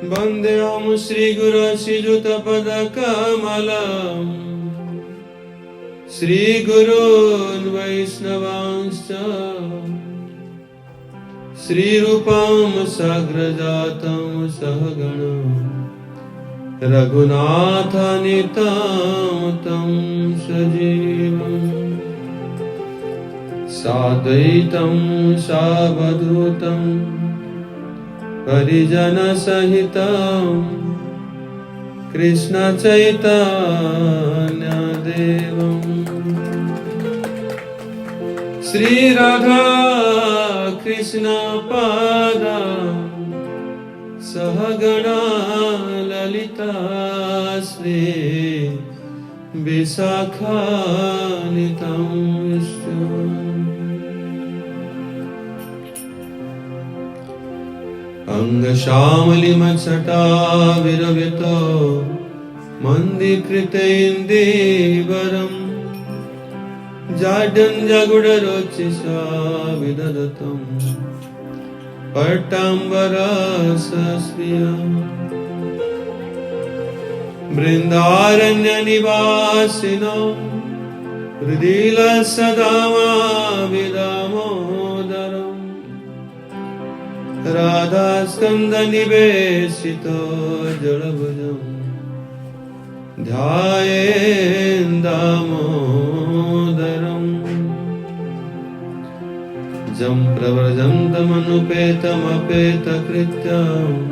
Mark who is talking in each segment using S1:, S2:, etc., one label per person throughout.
S1: वन्देऽहं श्रीगुरो श्रीयुतपदकमलम् श्रीगुरून् वैष्णवांश्च श्रीरूपं साग्रजातं सहगणं रघुनाथान्वितं तं सजीवम् साद्वैतं सावधूतं परिजनसहितं कृष्णचैतन्यदेवम् श्रीराधा कृष्ण पादा सहगणा ललिता श्री विशाखान्वितं विष्णु अंगश्यामलिमच्छटा विरवितो मन्दीकृतेन्दीवरम् जाड्यञ्जगुडरोचिषा विदधतं पट्टाम्बरसस्मियम् बृन्दारण्यनिवासिनो हृदिलसदामाविदामोदरम् राधास्कन्दनिवेशितो जलभुजम् ध्यायेन् दामोदरम् जं प्रव्रजन्तमनुपेतमपेतकृत्यम्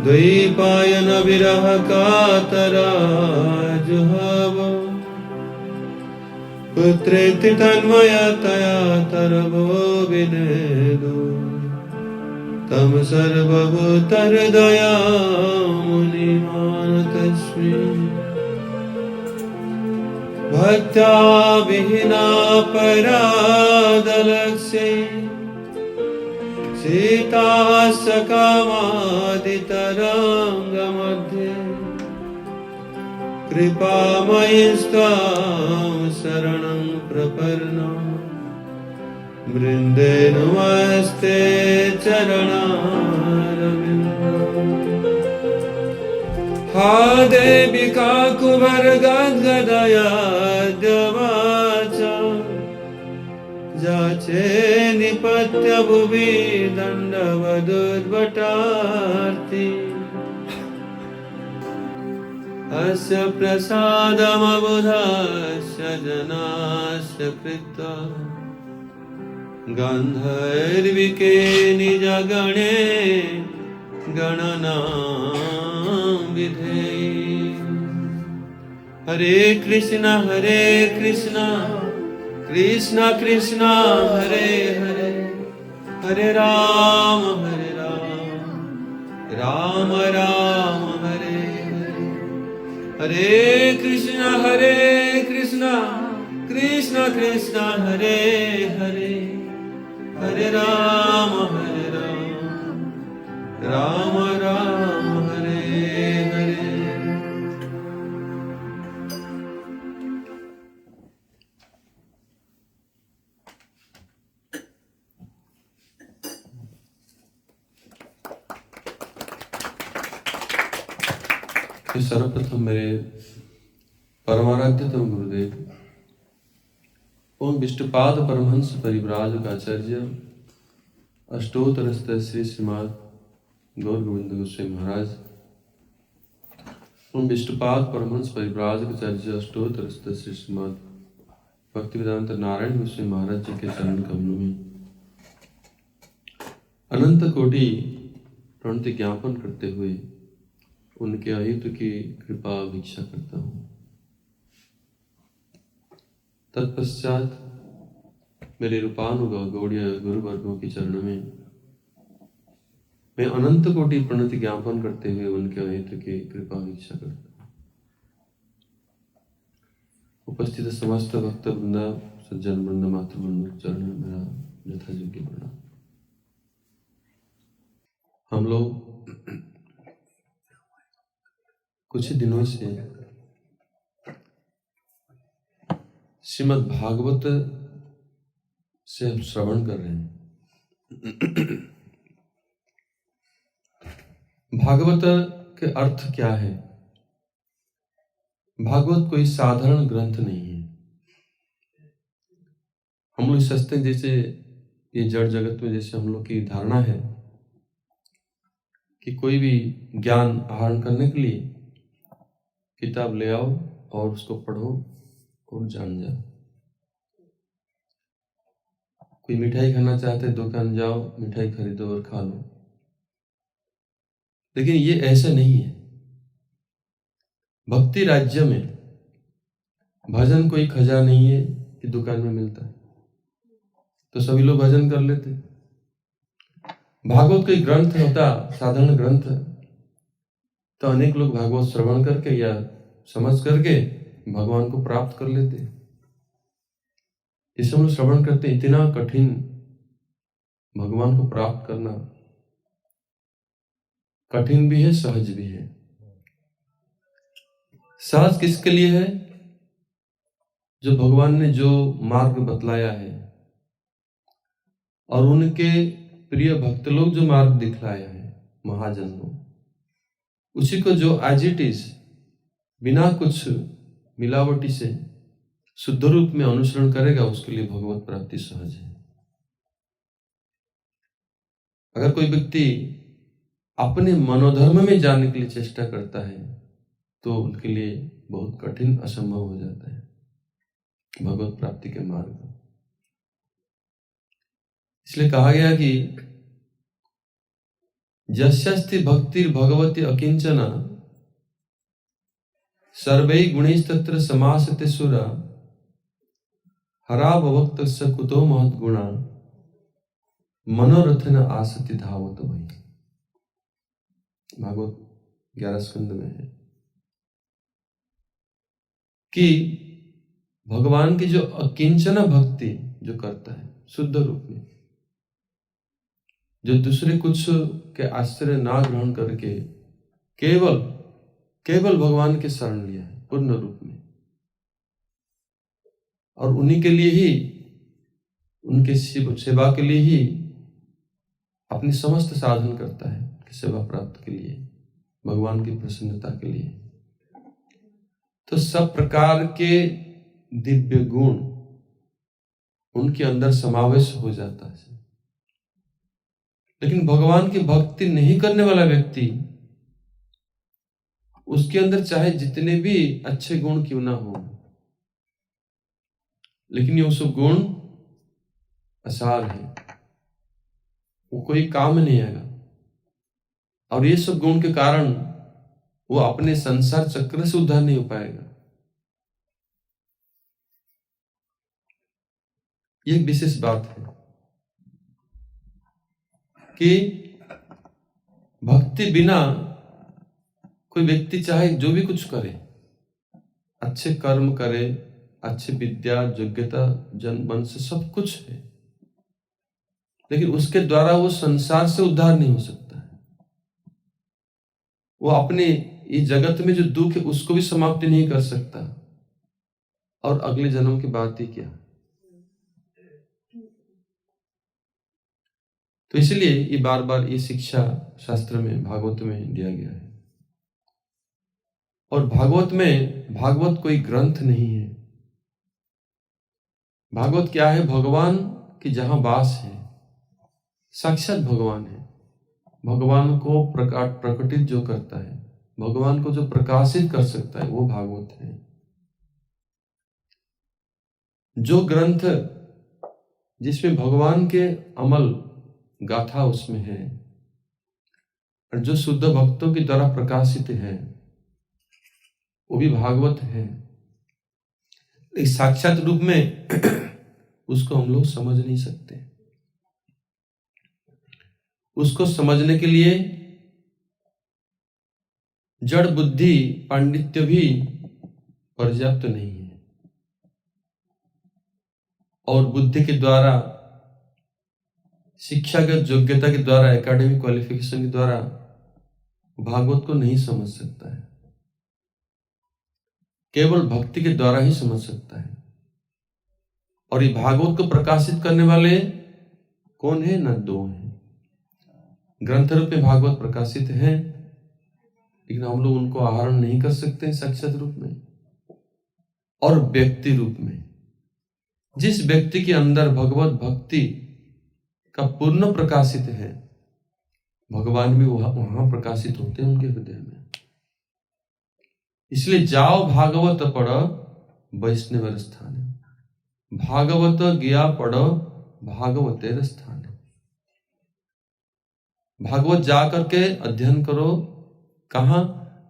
S1: द्वैपायनविरहकातराजुहाव पुत्रेति तन्मयतया तरवो विनेदो तं सर्वभूतहृदयामुनिमानतस्मै भक्त्या विहीना परादलक्ष्ये सीतास्तकामादितरङ्गमध्ये कृपामयीस्त्वां शरणं प्रपन्ना वृन्दे नमस्ते चरणारविन्दम् हा देवी काकुभर्गद्गदया द्यवाचा जाचे निपत्य भुवि दण्डवदुर्भटार्ति अस्य प्रसादमबुधस्य जनास्य कृत्वा गन्धर्विके निजगणे गणनां विधेयि हरे कृष्ण कृष्ण कृष्ण हरे हरे हरे राम राम राम हरे हरे हरे कृष्ण कृष्ण कृष्ण हरे हरे हरे राम राम राम हरे हरे। तो सर्वप्रथम मेरे परमाराध्यतम गुरुदेव ओम विष्णुपाद परमहंस परिव्राजक आचार्य अष्टोत्तरस्थ श्री श्रीमद गौर गोविंद गोस्वामी महाराज ओम विष्णुपाद परमहंस परिव्राजक आचार्य अष्टोत्तरस्थ श्री श्रीमद भक्तिवेदांत नारायण गोस्वामी महाराज जी के चरण कमलों में अनंत कोटि प्रणति ज्ञापन करते हुए उनके अहित की कृपा भिक्षा करता हूँ। तत्पश्चात मेरे रूपानुग गौड़ीय गुरुवर्गों के चरणों में मैं अनंत कोटि प्रणति ज्ञापन करते हुए उनके अहित की कृपा भिक्षा करता हूँ। उपस्थित समस्त भक्त वृंद सज्जन वृंद मातृवृंद चरण में मेरा यथायोग्य प्रणाम। हम लोग कुछ दिनों से श्रीमद् भागवत से हम श्रवण कर रहे हैं। भागवत के अर्थ क्या है? भागवत कोई साधारण ग्रंथ नहीं है। हम लोग सोचते हैं जैसे ये जड़ जगत में जैसे हम लोग की धारणा है कि कोई भी ज्ञान आहरण करने के लिए किताब ले आओ और उसको पढ़ो और जान जाओ। कोई मिठाई खाना चाहते दुकान जाओ, मिठाई खरीदो और खा लो। लेकिन ये ऐसा नहीं है। भक्ति राज्य में भजन कोई खजा नहीं है कि दुकान में मिलता है तो सभी लोग भजन कर लेते। भागवत कोई ग्रंथ होता, साधारण ग्रंथ, तो अनेक लोग भागवत श्रवण करके या समझ करके भगवान को प्राप्त कर लेते। इसे हम लोग श्रवण करते, इतना कठिन भगवान को प्राप्त करना कठिन भी है, सहज भी है। सहज किसके लिए है? जो भगवान ने जो मार्ग बतलाया है और उनके प्रिय भक्त लोग जो मार्ग दिखलाया है, महाजन लोग, उसी को जो एज इट इज बिना कुछ मिलावटी से शुद्ध रूप में अनुसरण करेगा, उसके लिए भगवत प्राप्ति सहज है। अगर कोई व्यक्ति अपने मनोधर्म में जाने के लिए चेष्टा करता है तो उनके लिए बहुत कठिन, असंभव हो जाता है भगवत प्राप्ति के मार्ग। इसलिए कहा गया कि यस्यास्ति भक्तिर् भगवती अकिंचना सर्वै गुणैस्तत्र समासते सुरा हराभवक्तस्य कुतो महद्गुणा मनोरथन आसति धावत वही। भागवत 11 स्कंद में है कि भगवान की जो अकिंचना भक्ति जो करता है शुद्ध रूप में, जो दूसरे कुछ के आश्रय ना ग्रहण करके केवल भगवान के शरण लिया है पूर्ण रूप में, और उन्हीं के लिए ही, उनके सेवा के लिए ही अपनी समस्त साधन करता है कि सेवा प्राप्त के लिए, भगवान की प्रसन्नता के लिए, तो सब प्रकार के दिव्य गुण उनके अंदर समावेश हो जाता है। लेकिन भगवान की भक्ति नहीं करने वाला व्यक्ति, उसके अंदर चाहे जितने भी अच्छे गुण क्यों ना हो, लेकिन ये सब गुण असार है, वो कोई काम नहीं आएगा। और ये सब गुण के कारण वो अपने संसार चक्र से उद्धार नहीं हो पाएगा। ये एक विशेष बात है कि भक्ति बिना कोई व्यक्ति चाहे जो भी कुछ करे, अच्छे कर्म करे, अच्छी विद्या, योग्यता, जन वंश सब कुछ है, लेकिन उसके द्वारा वो संसार से उद्धार नहीं हो सकता है। वो अपने इस जगत में जो दुख है उसको भी समाप्ति नहीं कर सकता, और अगले जन्म की बात ही क्या। तो इसलिए ये बार बार ये शिक्षा शास्त्र में, भागवत में दिया गया है। और भागवत कोई ग्रंथ नहीं है। भागवत क्या है? भगवान की जहां वास है, साक्षात भगवान है। भगवान को प्रकटित जो करता है, भगवान को जो प्रकाशित कर सकता है, वो भागवत है। जो ग्रंथ जिसमें भगवान के अमल गाथा उसमें है, और जो शुद्ध भक्तों के द्वारा प्रकाशित है, वो भी भागवत है। इस साक्षात रूप में उसको हम लोग समझ नहीं सकते। उसको समझने के लिए जड़ बुद्धि पांडित्य भी पर्याप्त नहीं है, और बुद्धि के द्वारा, शिक्षागत योग्यता के द्वारा, एकेडमिक क्वालिफिकेशन के द्वारा भागवत को नहीं समझ सकता है। केवल भक्ति के द्वारा ही समझ सकता है। और ये भागवत को प्रकाशित करने वाले कौन है? न दो हैं। ग्रंथ रूप में भागवत प्रकाशित है, लेकिन हम लोग उनको आहरण नहीं कर सकते साक्षात रूप में और व्यक्ति रूप में। जिस व्यक्ति के अंदर भगवत भक्ति का पूर्ण प्रकाशित है, भगवान भी वहां प्रकाशित होते हैं उनके हृदय में। इसलिए जाओ भागवत पढ़ो वैष्णव स्थान, भागवत गया पढ़ो भागवतेर स्थान। भागवत जा करके अध्ययन करो, कहा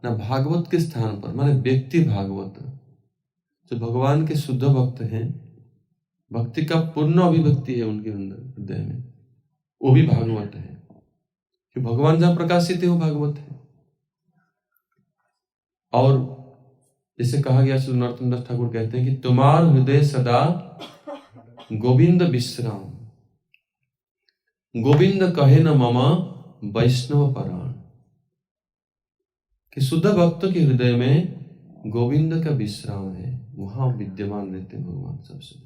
S1: ना, भागवत के स्थान पर, माने व्यक्ति भागवत जो भगवान के शुद्ध भक्त हैं, भक्ति का पूर्ण अभिव्यक्ति है उनके अंदर हृदय में, वो भी भागवत है। कि भगवान जहां प्रकाशित है वो भागवत है। और जैसे कहा गया, श्री नरोत्तम दास ठाकुर कहते हैं कि तुम्हार हृदय सदा गोविंद विश्राम, गोविंद कहे न मम वैष्णव पराण। कि शुद्ध भक्तों के हृदय में गोविंद का विश्राम है, वहां विद्यमान रहते हैं भगवान सबसे।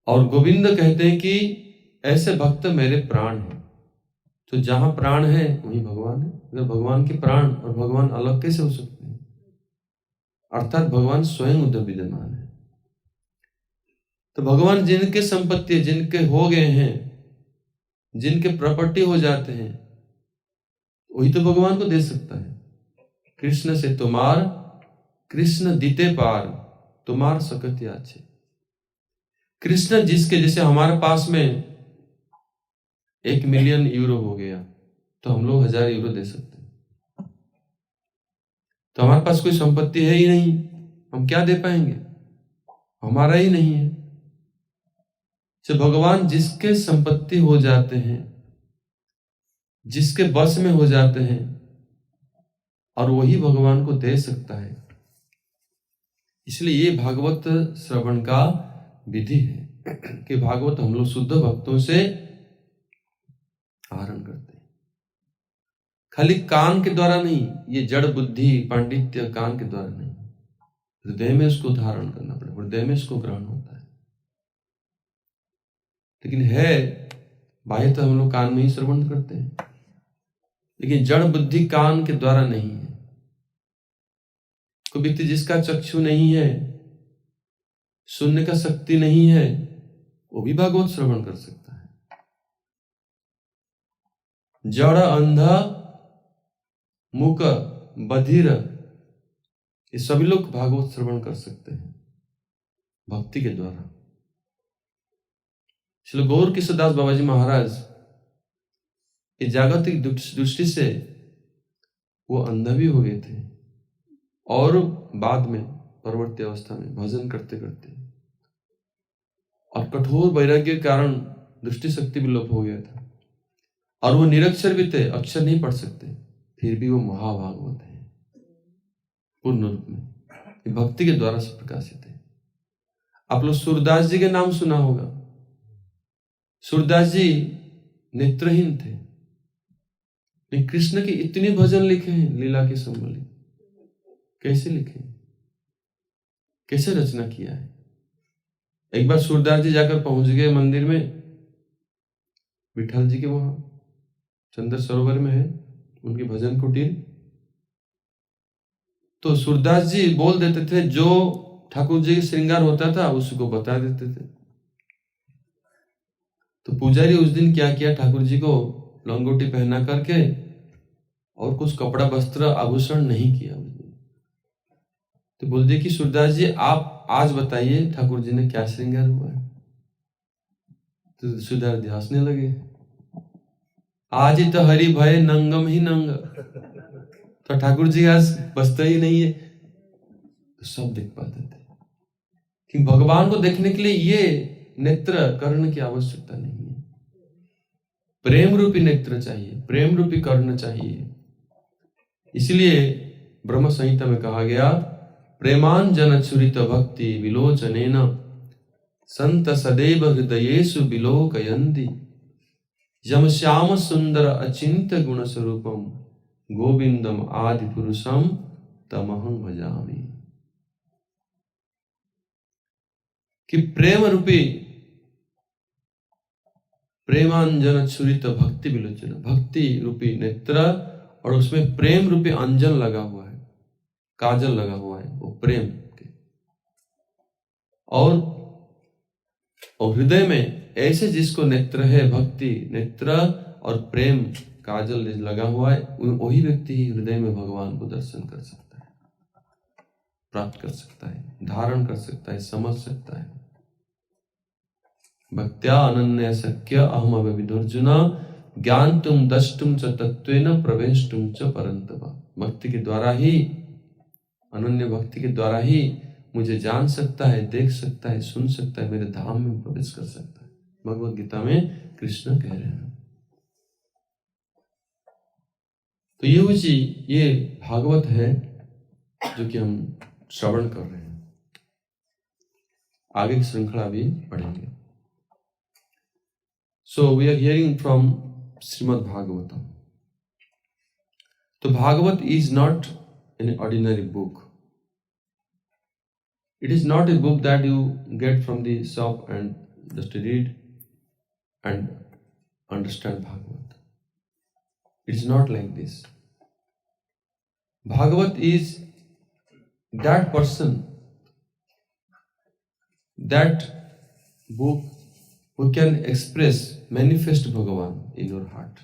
S1: और गोविंद कहते हैं कि ऐसे भक्त मेरे प्राण हैं। तो जहां प्राण है वहीं भगवान है। अगर भगवान के प्राण और भगवान अलग कैसे हो सकते हैं? अर्थात भगवान स्वयं उधर विद्यमान है। तो भगवान जिनके संपत्ति, जिनके हो गए हैं, जिनके प्रॉपर्टी हो जाते हैं, वही तो भगवान को दे सकता है। कृष्ण से तुम्हार, कृष्ण दीते पार, तुम्हार सकत याचे। कृष्ण जिसके, जैसे हमारे पास में 1 मिलियन यूरो हो गया तो हम लोग 1000 यूरो दे सकते हैं। तो हमारे पास कोई संपत्ति है ही नहीं, हम क्या दे पाएंगे? हमारा ही नहीं है। जब भगवान जिसके संपत्ति हो जाते हैं, जिसके बस में हो जाते हैं, और वही भगवान को दे सकता है। इसलिए ये भागवत श्रवण का विधि है कि भागवत हम लोग शुद्ध भक्तों से आहरण करते हैं। खाली कान के द्वारा नहीं, ये जड़ बुद्धि पांडित्य कान के द्वारा नहीं, हृदय में इसको धारण करना पड़े, हृदय में इसको ग्रहण होता है। लेकिन है बाह्य तो हम लोग कान में ही श्रवण करते हैं, लेकिन जड़ बुद्धि कान के द्वारा नहीं है। कोई व्यक्ति जिसका चक्षु नहीं है, सुनने का शक्ति नहीं है, वो भी भागवत श्रवण कर सकता है। जड़, अंधा, मूक, बधिर, ये सभी लोग भागवत श्रवण कर सकते हैं भक्ति के द्वारा। श्री गौर किशोरदास बाबा जी महाराज ये जागतिक दृष्टि से वो अंधा भी हो गए थे, और बाद में परवर्ती अवस्था में भजन करते करते और कठोर वैराग्य के कारण दृष्टि शक्ति विलोप हो गया था, और वो निरक्षर भी थे, अक्षर नहीं पढ़ सकते, फिर भी वो महाभागवत है पूर्ण रूप में। ये भक्ति के द्वारा से प्रकाशित है। आप लोग सूरदास जी के नाम सुना होगा। सूरदास जी नेत्रहीन थे, लेकिन कृष्ण के इतने भजन लिखे हैं लीला के संबंधित। कैसे लिखे, कैसे रचना किया है? एक बार सूरदास जी जाकर पहुंच गए मंदिर में, विठल जी के वहां चंद्र सरोवर में है उनकी भजन कुटीर। तो सूरदास जी बोल देते थे, जो ठाकुर जी का श्रृंगार होता था उसको बता देते थे। तो पुजारी उस दिन क्या किया, ठाकुर जी को लंगोटी पहना करके और कुछ कपड़ा वस्त्र आभूषण नहीं किया उस दिन। तो बोल दिया कि सूरदास जी आप आज बताइए ठाकुर जी ने क्या श्रृंगार हुआ है। तो सूरदास जी हंसने लगे, आज ही तो हरि भय नंगम ही नंग। तो ठाकुर जी आज बचता ही नहीं है। तो सब देख पाते थे कि भगवान को देखने के लिए ये नेत्र कर्ण की आवश्यकता नहीं है। प्रेम रूपी नेत्र चाहिए, प्रेम रूपी कर्ण चाहिए। इसलिए ब्रह्म संहिता में कहा गया, प्रेमांजन छुरित भक्ति विलोचनेन संत सदैव हृदयेषु विलोकयन्ति यम श्याम सुंदर अचिंत गुण स्वरूपम गोविंदम आदि पुरुषम तमहं भजामि। कि प्रेम रूपी प्रेमांजन छुरित भक्ति विलोचन, भक्ति रूपी नेत्र और उसमें प्रेम रूपी अंजन लगा हुआ है, काजल लगा हुआ है, वो प्रेम के। और हृदय में ऐसे जिसको नेत्र है, भक्ति नेत्र और प्रेम काजल लगा हुआ है, वही व्यक्ति ही हृदय में भगवान को दर्शन कर सकता है, प्राप्त कर सकता है, धारण कर सकता है, समझ सकता है। भक्त्या अनन्य शक्य अहम अविदुर्जुना ज्ञानतुम दष्टुम च तत्वेन प्रवेशतुम च परंतप। भक्ति के द्वारा ही, अनन्य भक्ति के द्वारा ही मुझे जान सकता है, देख सकता है, सुन सकता है, मेरे धाम में प्रवेश कर सकता है। भगवत गीता में कृष्ण कह रहे हैं। तो ये भागवत है जो कि हम श्रवण कर रहे हैं। आगे की श्रृंखला भी पढ़ेंगे। So we are hearing from Srimad Bhagavatam. So Bhagavat is not an ordinary book. It is not a book that you get from the shop and just read and understand Bhagavat. It is not like this. Bhagavat is that person, that book who can express, manifest Bhagavan in your heart.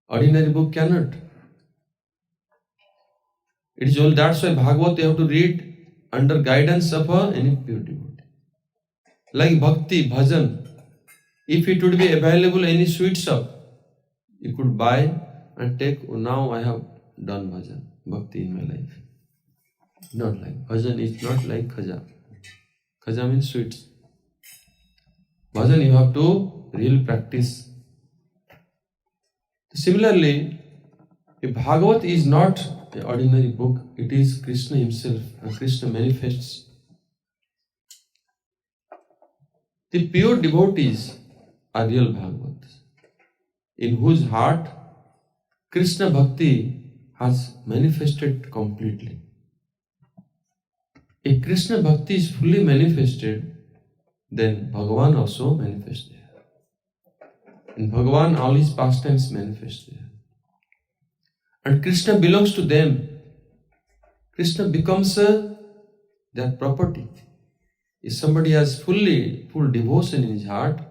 S1: Ordinary book cannot. It is all, that's why Bhagavat you have to read under guidance of any pure devotee. Like bhakti, bhajan, if it would be available in any sweet shop, you could buy and take, oh, now I have done bhajan, bhakti in my life. Not like, bhajan is not like khaja. Khaja means sweets. Bhajan you have to real practice. Similarly, if Bhagavat is not an ordinary book, it is Krishna himself, and Krishna manifests. The pure devotees are real Bhagavats, in whose heart Krishna Bhakti has manifested completely. If Krishna Bhakti is fully manifested, then Bhagavan also manifests there. And Bhagavan, all his pastimes manifest there. And Krishna belongs to them. Krishna becomes their property. If somebody has full devotion in his heart,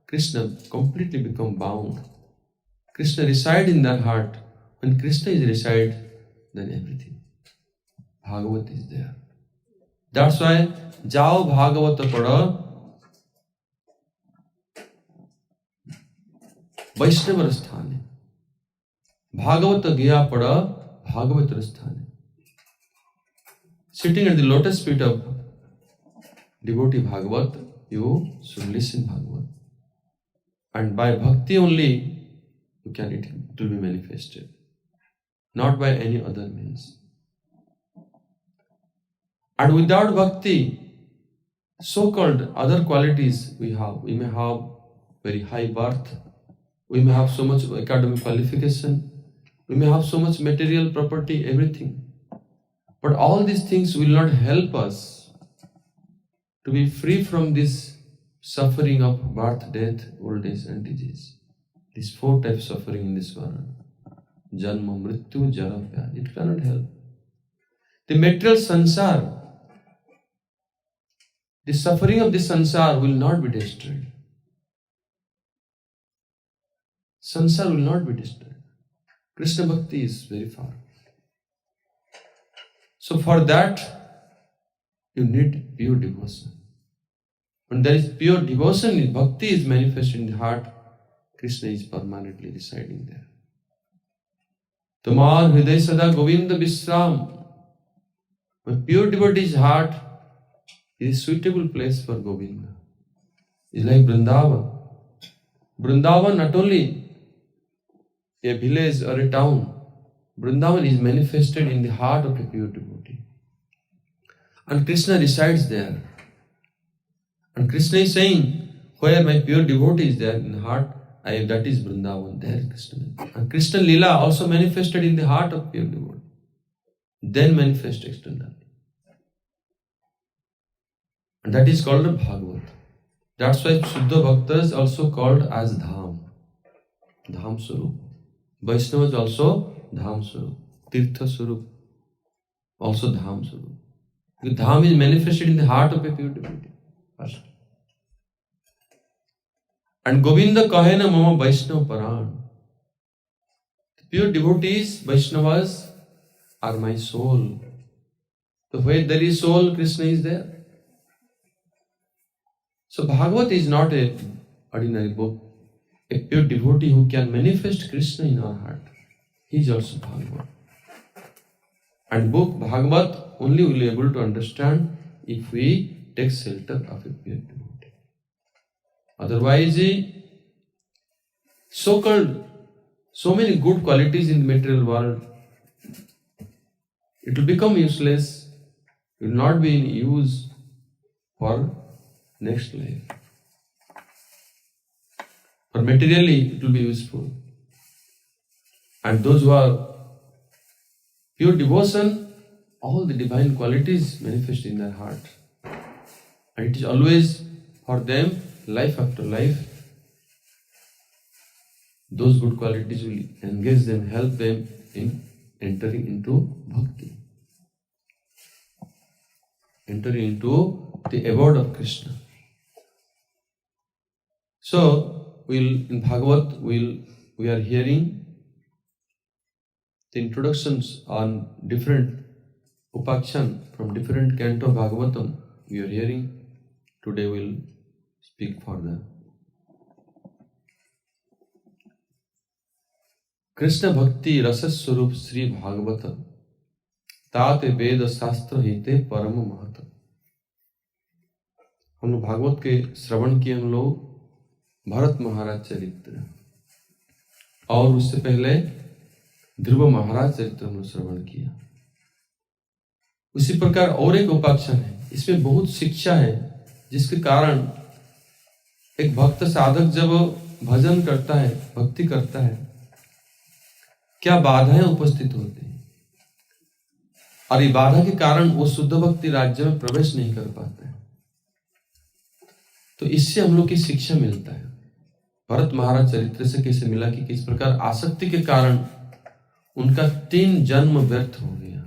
S1: Krishna completely become bound. Krishna resides in their heart. When Krishna is reside, then everything. Bhagavat is there. That's why, Jao Bhagavata Pada वैष्णव स्थान है, भागवत गया पड़ा भागवत स्थान है. Sitting at the lotus feet of devotee Bhagavat, you should listen Bhagavat. And by bhakti only, it will be manifested. Not by any other means. And without bhakti, so-called other qualities we have. We may have very high birth. We may have so much academic qualification. We may have so much material property, everything. But all these things will not help us to be free from this suffering of birth, death, old age and disease. These 4 types of suffering in this world. Janma, Mrityu, Jara, Vyadhi. It cannot help. The material sansar, the suffering of this sansar will not be destroyed. Sansar will not be destroyed. Krishna Bhakti is very far. So for that, you need pure devotion. When there is pure devotion, bhakti is manifest in the heart, Krishna is permanently residing there. Tamar Hriday Sada Govinda Vishram. When pure devotee's heart is a suitable place for Govinda. It's like Vrindavan. Vrindavan not only a village or a town. Vrindavan is manifested in the heart of a pure devotee. And Krishna resides there. And Krishna is saying, where my pure devotee is there in the heart, that is Vrindavan, there Krishna. And Krishna Lila also manifested in the heart of pure devotee. Then manifest externally. And that is called a Bhagavat. That's why Shuddha Bhakta is also called as Dham. Dham Swarup. Vaishnava is also Dham Swarup, Tirtha Swarup, also Dham Swarup. Because Dham is manifested in the heart of a pure devotee. First. And Govinda kahena mama Vaishnava paran. Pure devotees, Vaishnavas, are my soul. So where there is soul, Krishna is there. So Bhagavat is not an ordinary book. A pure devotee who can manifest Krishna in our heart, he is also Bhagavat. And book Bhagavat only will be able to understand if we take shelter of a pure devotee. Otherwise, so-called so many good qualities in the material world, it will become useless, it will not be in use for next life. For materially, it will be useful. And those who are pure devotion, all the divine qualities manifest in their heart. And it is always for them, life after life, those good qualities will engage them, help them in entering into bhakti. Entering into the abode of Krishna. So, in Bhagavat, we are hearing the introductions on different upakshan from different canto of Bhagavatam. We are hearing. Today we will speak further. Krishna Bhakti Rasa Swarup Sri Bhagavata Tate Veda Shastra Hite Param Mahata. हम लोग भागवत के श्रवण किए हम लोग भरत महाराज चरित्र और उससे पहले ध्रुव महाराज चरित्र हम लोग श्रवण किया। उसी प्रकार और एक उपाख्यान है, इसमें बहुत शिक्षा है, जिसके कारण एक भक्त साधक जब भजन करता है, भक्ति करता है, क्या बाधाएं उपस्थित होती हैं और ये बाधा के कारण वो शुद्ध भक्ति राज्य में प्रवेश नहीं कर पाते हैं। तो इससे हम लोग की शिक्षा मिलता है। भरत महाराज चरित्र से कैसे मिला कि किस प्रकार आसक्ति के कारण उनका 3 जन्म व्यर्थ हो गया।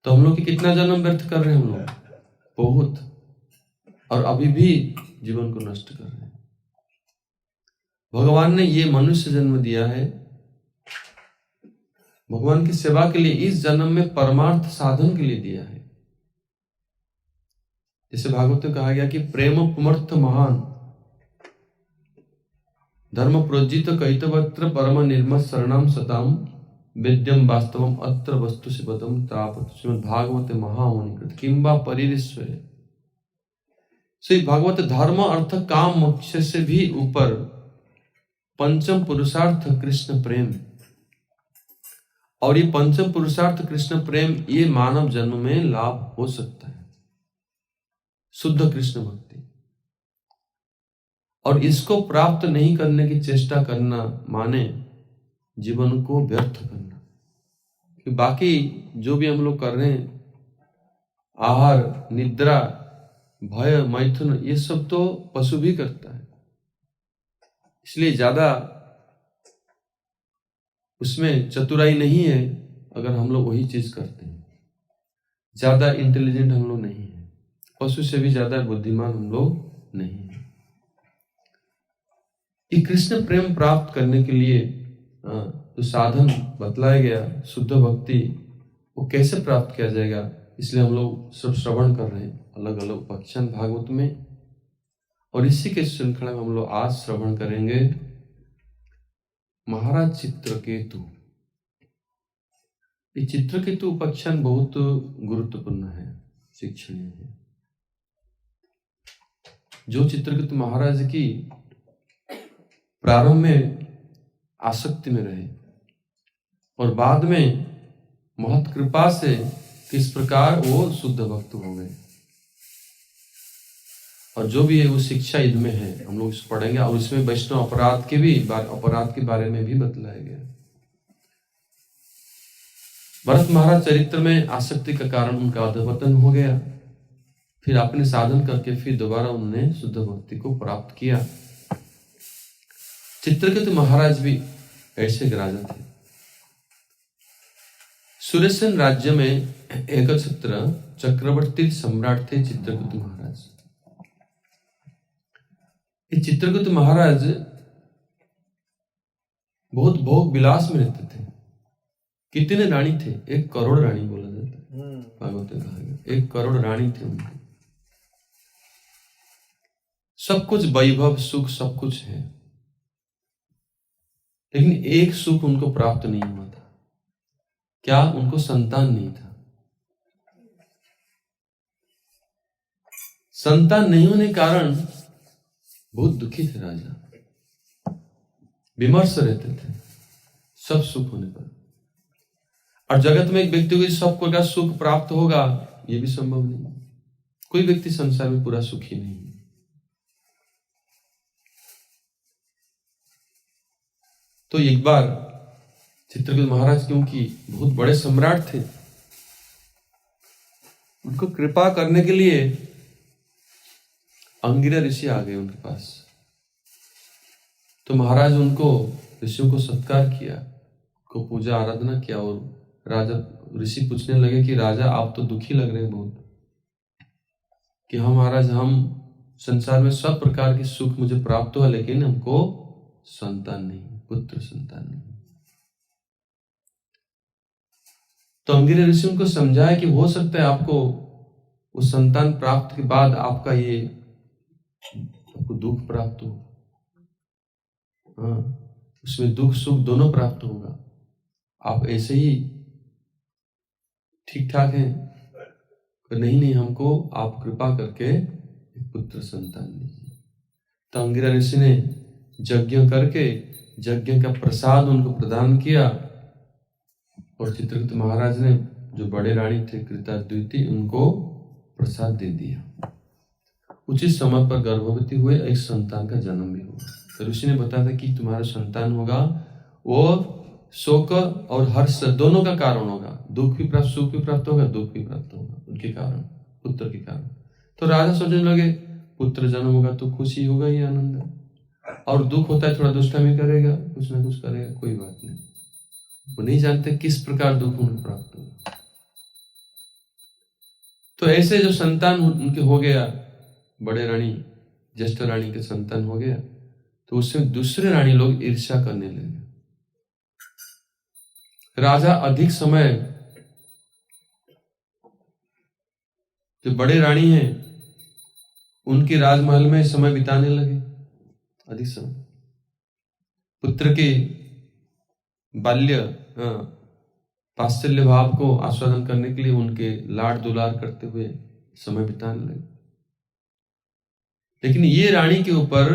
S1: तो हम लोग की कितना जन्म व्यर्थ कर रहे हैं हम लोग? बहुत। और अभी भी जीवन को नष्ट कर रहे हैं। भगवान ने ये मनुष्य जन्म दिया है भगवान की सेवा के लिए, इस जन्म में परमार्थ साधन के लिए दिया है। जैसे भागवत में कहा गया कि प्रेम पुमर्थ महान धर्म प्रोजित कैतवत्र परम निर्मत शरणम सताम वेद्यम वास्तवम अत्र वस्तु शिवदम तापत। श्रीमद् भागवत महामुनिकृत किंबा परिरिश्वरे। श्री भागवत धर्म अर्थ काम मोक्ष से भी ऊपर पंचम पुरुषार्थ कृष्ण प्रेम, और ये पंचम पुरुषार्थ कृष्ण प्रेम ये मानव जन्म में लाभ हो सकता है, शुद्ध कृष्ण भक्ति। और इसको प्राप्त नहीं करने की चेष्टा करना माने जीवन को व्यर्थ करना। कि बाकी जो भी हम लोग कर रहे हैं, आहार, निद्रा, भय, मैथुन, ये सब तो पशु भी करता है, इसलिए ज्यादा उसमें चतुराई नहीं है अगर हम लोग वही चीज करते हैं। ज्यादा इंटेलिजेंट हम लोग नहीं है, पशु से भी ज्यादा बुद्धिमान हम लोग नहीं है। ये कृष्ण प्रेम प्राप्त करने के लिए जो साधन बतलाया गया शुद्ध भक्ति, वो कैसे प्राप्त किया जाएगा, इसलिए हम लोग सब श्रवण कर रहे हैं अलग अलग उपाख्यान भागवत में। और इसी के श्रृंखला में हम लोग आज श्रवण करेंगे महाराज चित्रकेतु। ये चित्रकेतु उपाख्यान बहुत गुरुत्वपूर्ण है, शिक्षणीय है। जो चित्रकेतु महाराज की प्रारंभ में आसक्ति में रहे और बाद में महत कृपा से किस प्रकार वो शुद्ध भक्त हो गए, और जो भी है वो शिक्षा युद्ध में है, हम लोग इसको पढ़ेंगे। और इसमें वैष्णव अपराध के बारे में भी बतलाया गया। भरत महाराज चरित्र में आसक्ति का कारण उनका अधपतन हो गया, फिर अपने साधन करके फिर दोबारा उन्होंने शुद्ध भक्ति को प्राप्त किया। चित्रकेतु महाराज भी ऐसे एक राजा थे। सुरेशन राज्य में एकछत्र चक्रवर्ती सम्राट थे चित्रकेतु महाराज। ये चित्रकेतु महाराज बहुत भोग विलास में रहते थे। कितने रानी थे? 1 करोड़ रानी बोला जाता है, भागवत में कहा गया 1 करोड़ रानी थे उनके। सब कुछ वैभव सुख सब कुछ है, लेकिन एक सुख उनको प्राप्त नहीं हुआ था। क्या? उनको संतान नहीं था। संतान नहीं होने के कारण बहुत दुखी थे राजा, विमर्श रहते थे सब सुख होने पर। और जगत में एक व्यक्ति को सब प्रकार सुख प्राप्त होगा यह भी संभव नहीं। कोई व्यक्ति संसार में पूरा सुखी नहीं है। तो एक बार चित्रकेतु महाराज, क्योंकि बहुत बड़े सम्राट थे, उनको कृपा करने के लिए अंगिरा ऋषि आ गए उनके पास। तो महाराज उनको ऋषियों को सत्कार किया, को पूजा आराधना किया। और राजा ऋषि पूछने लगे कि राजा आप तो दुखी लग रहे हैं बहुत, कि हम महाराज हम संसार में सब प्रकार के सुख मुझे प्राप्त हुआ, लेकिन हमको संतान नहीं, पुत्र संतान नहीं। तो अंगिरा ऋषि उनको समझाया कि हो सकता है आपको उस संतान प्राप्त के बाद आपका ये आपको दुख प्राप्त हो। हाँ, उसमें दुख सुख दोनों प्राप्त होगा। आप ऐसे ही ठीक ठाक हैं, नहीं हमको आप कृपा करके एक पुत्र संतान दीजिए। तो अंगिरा ऋषि ने यज्ञ करके यज्ञ का प्रसाद उनको प्रदान किया। और चित्रकेतु महाराज ने जो बड़े रानी थे कृताद्युति, उनको प्रसाद दे दिया। उचित समय पर गर्भवती हुए, एक संतान का जन्म भी हुआ। तो ऋषि ने बताया था कि तुम्हारा संतान होगा वो शोक और हर्ष दोनों का कारण होगा। दुख भी प्राप्त, सुख भी प्राप्त होगा, दुख भी प्राप्त होगा उनके कारण, पुत्र के कारण। तो राजा सोचने लगे पुत्र जन्म होगा तो खुशी होगा ही, आनंद। और दुख होता है थोड़ा दुष्टामी करेगा, कुछ ना कुछ करेगा, कोई बात नहीं। वो नहीं जानते किस प्रकार दुख उनको प्राप्त होगा। तो ऐसे जो संतान उनके हो गया, बड़े रानी ज्येष्ठ रानी के संतान हो गया, तो उससे दूसरे रानी लोग ईर्ष्या करने लगे। राजा अधिक समय, जो बड़े रानी हैं उनके राजमहल में समय बिताने लगे, अधिक समय। पुत्र के बाल्य वात्सल्य भाव को आस्वादन करने के लिए उनके लाड दुलार करते हुए समय बिताने लगे। लेकिन ये रानी के ऊपर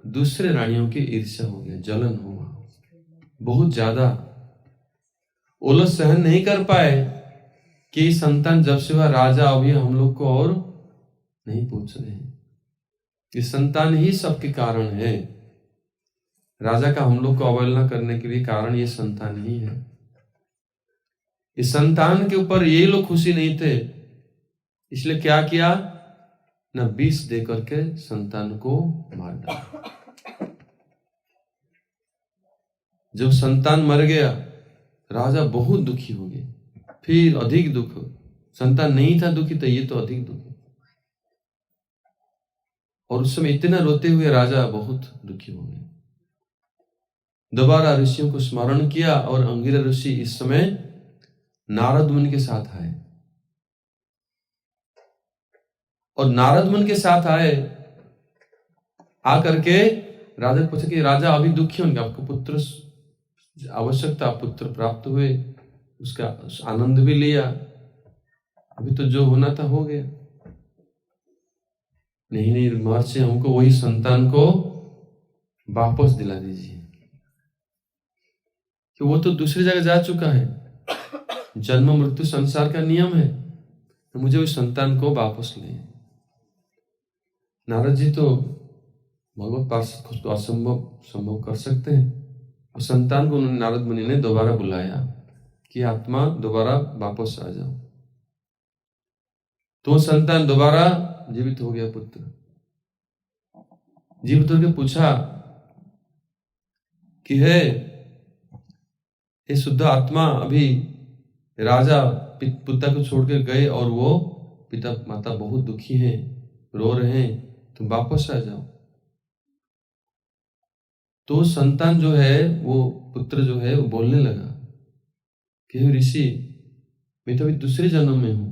S1: दूसरे रानियों की ईर्ष्या हो गया, जलन हुआ बहुत ज्यादा। वो लोग सहन नहीं कर पाए कि संतान जब से वह राजा अभी हम लोग को और नहीं पूछ रहे हैं। ये संतान ही सबके कारण है। राजा का हम लोग को अवहेलना करने के लिए कारण ये संतान ही है। इस संतान के ऊपर ये लोग खुशी नहीं थे, इसलिए क्या किया न विष दे करके संतान को मार डाला। जब संतान मर गया राजा बहुत दुखी हो गए, फिर अधिक दुख। संतान नहीं था दुखी, तो ये तो अधिक दुखी। और उस समय इतना रोते हुए राजा बहुत दुखी हो गए। दोबारा ऋषियों को स्मरण किया और अंगिरा ऋषि इस समय नारद मुनि के साथ आए। और नारद मुनि के साथ आए, आकर के राजा पूछा कि राजा अभी दुखी होंगे, आपको पुत्र आवश्यकता, पुत्र प्राप्त हुए, उसका आनंद भी लिया, अभी तो जो होना था हो गया। नहीं महर्षि, हमको वही संतान को वापस दिला दीजिए, कि वो तो दूसरी जगह जा चुका है। जन्म मृत्यु संसार का नियम है, तो मुझे उस संतान को वापस ले। नारद जी तो भगवत पार्षद को असंभव संभव कर सकते हैं। उस संतान को उन्होंने, नारद मुनि ने दोबारा बुलाया कि आत्मा दोबारा वापस आ जाओ। तो संतान दोबारा जीवित हो गया। पुत्र जीवित होकर पूछा कि है ये शुद्ध आत्मा, अभी राजा पिता को छोड़कर गए और वो पिता माता बहुत दुखी हैं, रो रहे हैं, तुम वापस आ जाओ। तो संतान जो है, वो पुत्र जो है, वो बोलने लगा कि हे ऋषि, मैं तो अभी दूसरे जन्म में हूं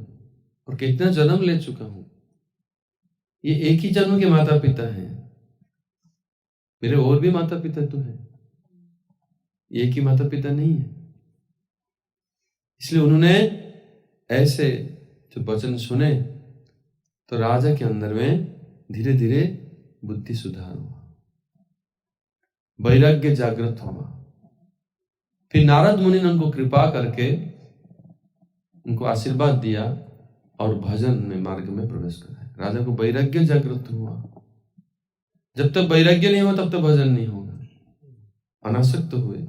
S1: और कितना जन्म ले चुका हूं। ये एक ही जन्म के माता पिता हैं, मेरे और भी माता पिता तो हैं, एक ही माता पिता नहीं है। इसलिए उन्होंने ऐसे जो वचन सुने तो राजा के अंदर में धीरे धीरे बुद्धि सुधार हुआ, वैराग्य जागृत हुआ। फिर नारद मुनि ने उनको कृपा करके उनको आशीर्वाद दिया और भजन में मार्ग में प्रवेश कराया। राजा को वैराग्य जागृत हुआ। जब तक वैराग्य नहीं हुआ तब तक भजन नहीं होगा। अनासक्त हुए,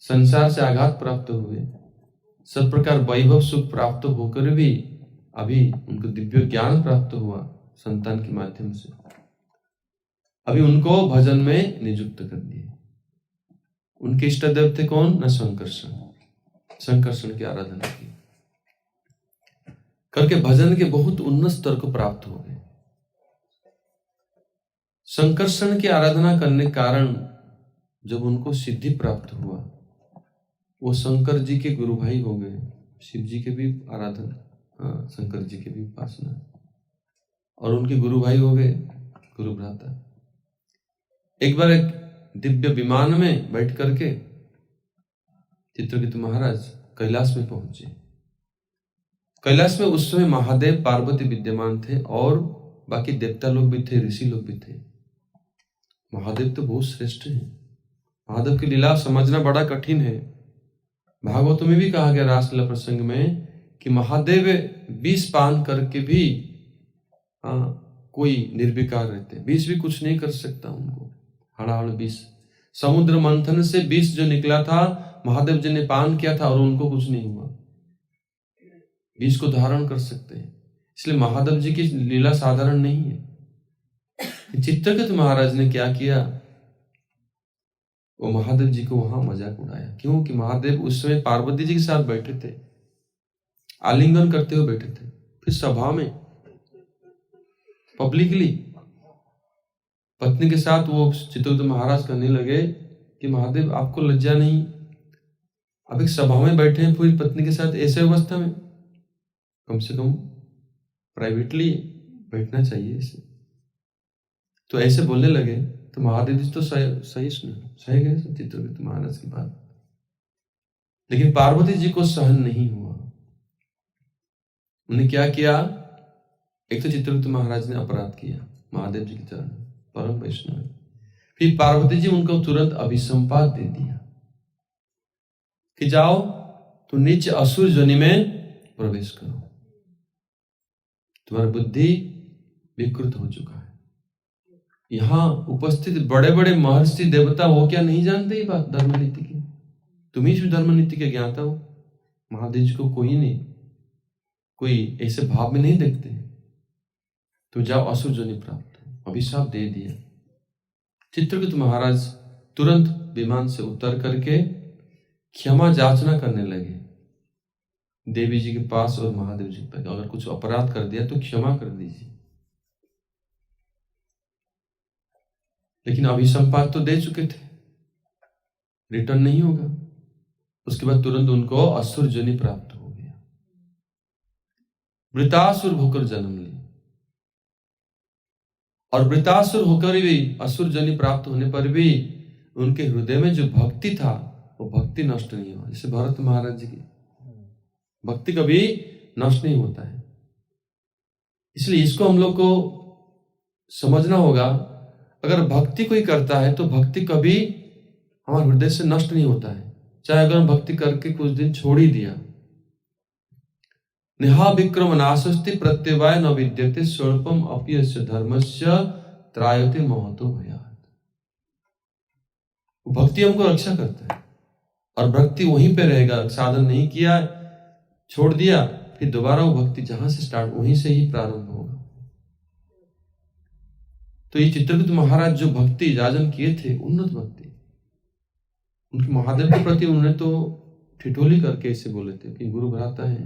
S1: संसार से आघात प्राप्त हुए, सब प्रकार वैभव सुख प्राप्त होकर भी अभी उनको दिव्य ज्ञान प्राप्त हुआ संतान के माध्यम से। अभी उनको भजन में नियुक्त कर दिए। उनके इष्ट देव थे कौन? न संकर्षण। संकर्षण की आराधना की करके भजन के बहुत उन्नत स्तर को प्राप्त हो गए। संकर्षण की आराधना करने के कारण जब उनको सिद्धि प्राप्त हुआ, वो शंकर जी के गुरु भाई हो गए। शिव जी के भी आराधना, शंकर जी के भी उपासना, और उनके गुरु भाई हो गए, गुरु भ्राता। एक बार एक दिव्य विमान में बैठ करके चित्रकेतु महाराज कैलाश में पहुंचे। कैलाश में उस समय महादेव पार्वती विद्यमान थे और बाकी देवता लोग भी थे, ऋषि लोग भी थे। महादेव तो बहुत श्रेष्ठ हैं। महादेव की लीला समझना बड़ा कठिन है। भागवत में भी कहा गया रासलीला प्रसंग में कि महादेव विष पान करके भी कोई निर्विकार रहते, विष भी कुछ नहीं कर सकता उनको। हड़ाहड़ विष, समुद्र मंथन से विष जो निकला था, महादेव जी ने पान किया था और उनको कुछ नहीं हुआ। विष को धारण कर सकते हैं। इसलिए महादेव जी की लीला साधारण नहीं है। चित्रकेतु महाराज ने क्या किया, वो महादेव जी को वहां मजाक उड़ाया। क्यों? कि महादेव उस समय पार्वती जी के साथ बैठे थे, आलिंगन करते हुए बैठे थे। फिर सभा में पब्लिकली पत्नी के साथ वो चित्रकेतु महाराज कहने लगे कि महादेव आपको लज्जा नहीं, अब एक सभा में बैठे हैं पूरी पत्नी के साथ, ऐसे अवस्था में कम से कम प्राइवेटली बैठना चाहिए ऐसे। तो ऐसे बोलने लगे तो महादेव जी तो सही सह गए चित्रकेतु महाराज की बात। लेकिन पार्वती जी को सहन नहीं हुआ। उन्हें क्या किया, एक तो चित्रकेतु महाराज ने अपराध किया महादेव जी के चरण, परम वैष्णव। फिर पार्वती जी उनको तुरंत अभिसंपात दे दिया कि जाओ तो नीच असुर योनि में प्रवेश करो, तुम्हारी बुद्धि विकृत हो चुका है। यहां उपस्थित बड़े बड़े महर्षि देवता वो क्या नहीं जानते ये बात धर्म नीति की? तुम ही धर्म नीति के ज्ञाता हो। महादेव जी को कोई नहीं, कोई ऐसे भाव में नहीं देखते। तो जाओ असुर योनि प्राप्त हो, अभिशाप दे दिया। चित्रकेतु महाराज तुरंत विमान से उतर करके क्षमा याचना करने लगे देवी जी के पास और महादेव जी के पास। अगर कुछ अपराध कर दिया तो क्षमा कर दीजिए। लेकिन अभिसंपात तो दे चुके थे, रिटर्न नहीं होगा। उसके बाद तुरंत उनको असुर योनि प्राप्त हो गया। वृतासुर होकर जन्म लिया, और वृतासुर होकर भी असुर योनि प्राप्त होने पर भी उनके हृदय में जो भक्ति था वो भक्ति नष्ट नहीं हुआ। जैसे भरत महाराज जी की भक्ति कभी नष्ट नहीं होता है। इसलिए इसको हम लोग को समझना होगा। अगर भक्ति कोई करता है तो भक्ति कभी हमारे हृदय से नष्ट नहीं होता है, चाहे अगर हम भक्ति करके कुछ दिन छोड़ ही दिया। नेहा विक्रम नाशस्ति प्रत्यवाय न विद्यते स्वल्पम अपयस्य धर्मस्य त्रायते महतो भयात्। भक्ति हमको रक्षा करता है और भक्ति वहीं पे रहेगा। साधन नहीं किया, छोड़ दिया, फिर दोबारा वो भक्ति जहां से स्टार्ट वहीं से ही प्रारंभ होगा। तो ये चित्रकेतु महाराज जो भक्ति राजन किए थे, उन्नत भक्ति, उनके महादेव के प्रति उन्होंने तो ठिठोली करके ऐसे बोले थे कि गुरु भ्राता है।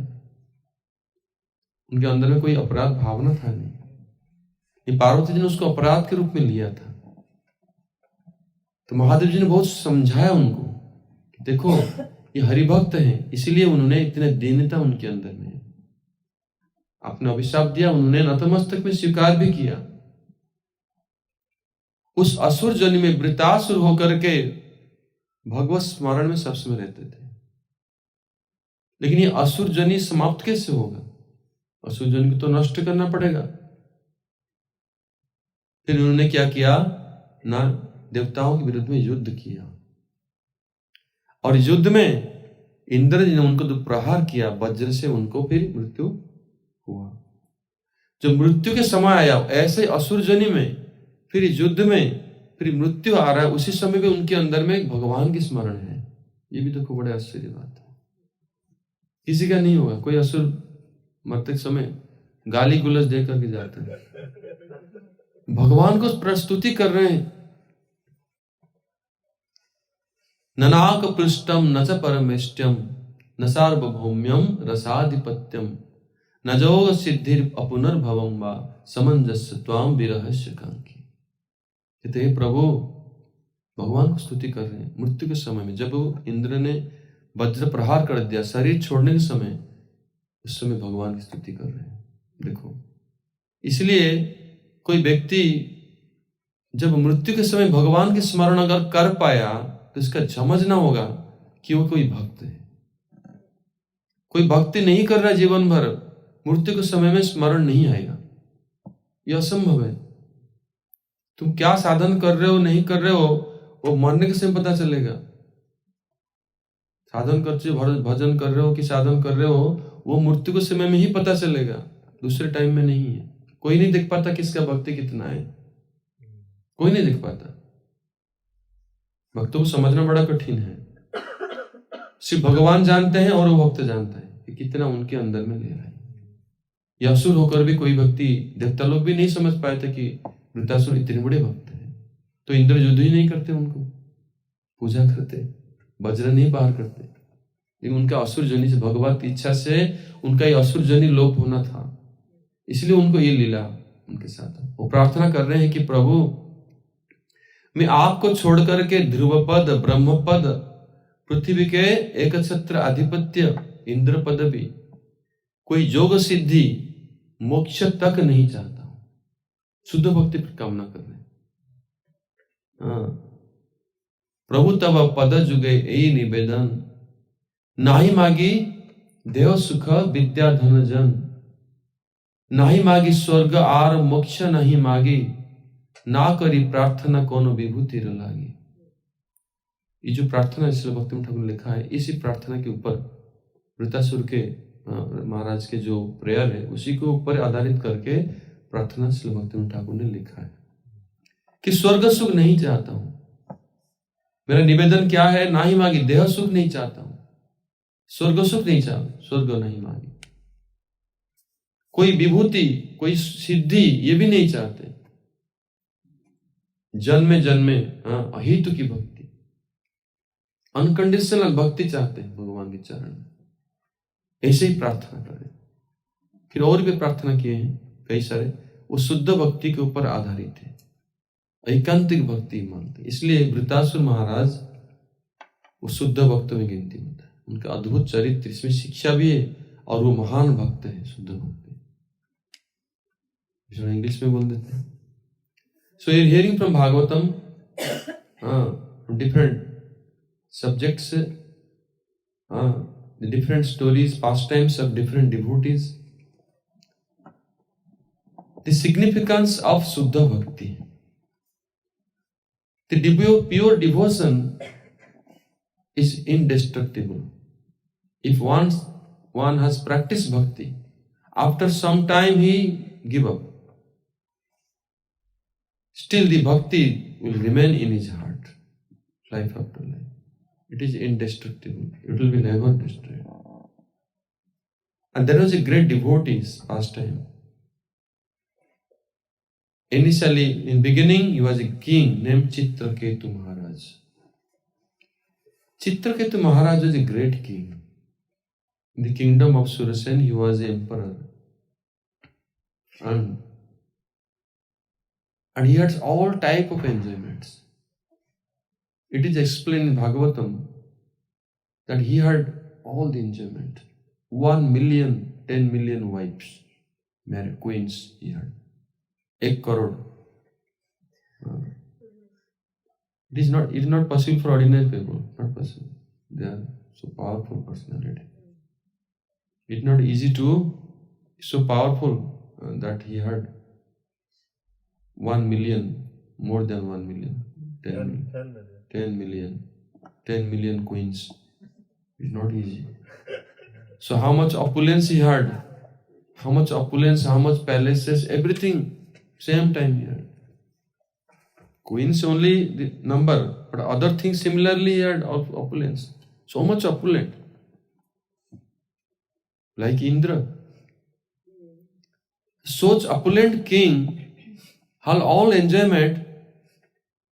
S1: उनके अंदर में कोई अपराध भावना था नहीं। ये पार्वती जी ने उसको अपराध के रूप में लिया था। तो महादेव जी ने बहुत समझाया उनको कि देखो ये हरिभक्त हैं, इसीलिए उन्होंने इतने दीनता उनके अंदर में। आपने अभिशाप दिया, उन्होंने नतमस्तक में स्वीकार भी किया। उस असुर जनि में वृतासुर होकर के भगवत स्मरण में सब समय रहते थे। लेकिन ये असुर जनि समाप्त कैसे होगा? असुर जनि को तो नष्ट करना पड़ेगा। फिर उन्होंने क्या किया ना, देवताओं के विरुद्ध में युद्ध किया, और युद्ध में इंद्र जी ने उनको जो प्रहार किया वज्र से, उनको फिर मृत्यु हुआ। जब मृत्यु के समय आया, ऐसे असुर जनि में फिर युद्ध में फिर मृत्यु आ रहा है, उसी समय में उनके अंदर में भगवान की स्मरण है। ये भी देखो बड़े आश्चर्य बात है। किसी का नहीं होगा। कोई असुर मरते समय गाली गुलज दे करके जाते हैं, भगवान को प्रस्तुति कर रहे हैं। ननाक पृष्ठम न च परमेष्टम न सार्वभौम्यम रसाधिपत्यम न जोग सिद्धिर अपुनर्भवम वा समंजस्य त्वाम विरहस्य कांकी। कहते हैं प्रभु, भगवान को स्तुति कर रहे हैं। मृत्यु के समय में जब इंद्र ने वज्र प्रहार कर दिया, शरीर छोड़ने के समय, उस समय भगवान की स्तुति कर रहे हैं। देखो, इसलिए कोई व्यक्ति जब मृत्यु के समय भगवान की स्मरण अगर कर पाया तो इसका समझना होगा कि वो कोई भक्त है। कोई भक्ति नहीं कर रहा जीवन भर, मृत्यु के समय में स्मरण नहीं आएगा, यह असंभव है। तुम क्या साधन कर रहे हो नहीं कर रहे हो, वो मरने के समय पता चलेगा। साधन करते भजन कर रहे हो कि साधन कर रहे हो, वो मृत्यु के समय में ही पता चलेगा, दूसरे टाइम में नहीं है। कोई नहीं देख पाता किसका भक्ति कितना है, कोई नहीं देख पाता। भक्तों को समझना बड़ा कठिन है। सिर्फ भगवान जानते हैं और वो भक्त जानता है कि कितना उनके अंदर में ले रहा है। यह असुर होकर भी कोई भक्ति, देवता लोग भी नहीं समझ पाए थे कि वृतासुर इतने बड़े भक्त हैं। तो इंद्र युद्ध ही नहीं करते, उनको पूजा करते, वज्र नहीं पार करते। लेकिन उनका असुर जनि से, भगवत इच्छा से उनका ये असुर जनि लोप होना था, इसलिए उनको ये लीला उनके साथ। वो प्रार्थना कर रहे हैं कि प्रभु, मैं आपको छोड़ करके ध्रुव पद, ब्रह्म पद, पृथ्वी के एक छत्र आधिपत्य, इंद्र पद भी, कोई योग सिद्धि, मोक्ष तक नहीं चाहता हूं। शुद्ध भक्ति पर कामना कर रहे हैं। प्रभु तब पद जुगे यही निवेदन, नाही मागी देव सुख विद्या धन जन, नाही मागी स्वर्ग आर मोक्ष नहीं मागी, ना करी प्रार्थना कोनो विभूति लागी। ये जो प्रार्थना इसलिए भक्ति ठाकुर ने लिखा है, इसी प्रार्थना के ऊपर वृतासुर के महाराज के जो प्रेयर है उसी को ऊपर आधारित करके प्रार्थना श्री भक्ति ठाकुर ने लिखा है कि स्वर्ग सुख नहीं चाहता हूं। मेरा निवेदन क्या है? ना ही मांगी देह सुख नहीं चाहता हूं, स्वर्ग सुख नहीं चाहता, स्वर्ग नहीं मांगी, कोई विभूति, कोई सिद्धि ये भी नहीं चाहते। जन्मे जन्मे अहितु की भक्ति, अनकंडीशनल भक्ति चाहते हैं भगवान के चरण में। ऐसे ही प्रार्थना करें। फिर और भी प्रार्थना किए हैं कई सारे, वो शुद्ध भक्ति के ऊपर आधारित है, एकांतिक भक्ति मानते। इसलिए वृतासुर महाराज वो शुद्ध भक्त में गिनती होता है। उनका अद्भुत चरित्र, इसमें शिक्षा भी है और वो महान भक्त है, शुद्ध भक्त। इंग्लिश में बोल देते हैं। So you're hearing from Bhagavatam, from different subjects, the different stories, pastimes of different devotees. The significance of Suddha Bhakti. The pure devotion is indestructible. If one has practiced bhakti, after some time he give up. Still the bhakti will remain in his heart, life after life. It is indestructible. It will be never destroyed. And there was a great devotee's pastime. Initially, in beginning, he was a king named Chitraketu Maharaj. Chitraketu Maharaj was a great king. In the kingdom of Surasen, he was the emperor. And he had all type of enjoyments. It is explained in Bhagavatam that he had all the enjoyment. 1 million, 10 million wives, married queens he had. 1 crore. It is not possible for ordinary people. Not possible. They are so powerful personality. It's not easy to so powerful that he had 1 million, more than 1 million, 10 million queens. It's not easy. So how much opulence he had, how much palaces, everything, same time he had. Queens only the number, but other things similarly he had opulence. So much opulent. Like Indra. Such opulent king had all enjoyment,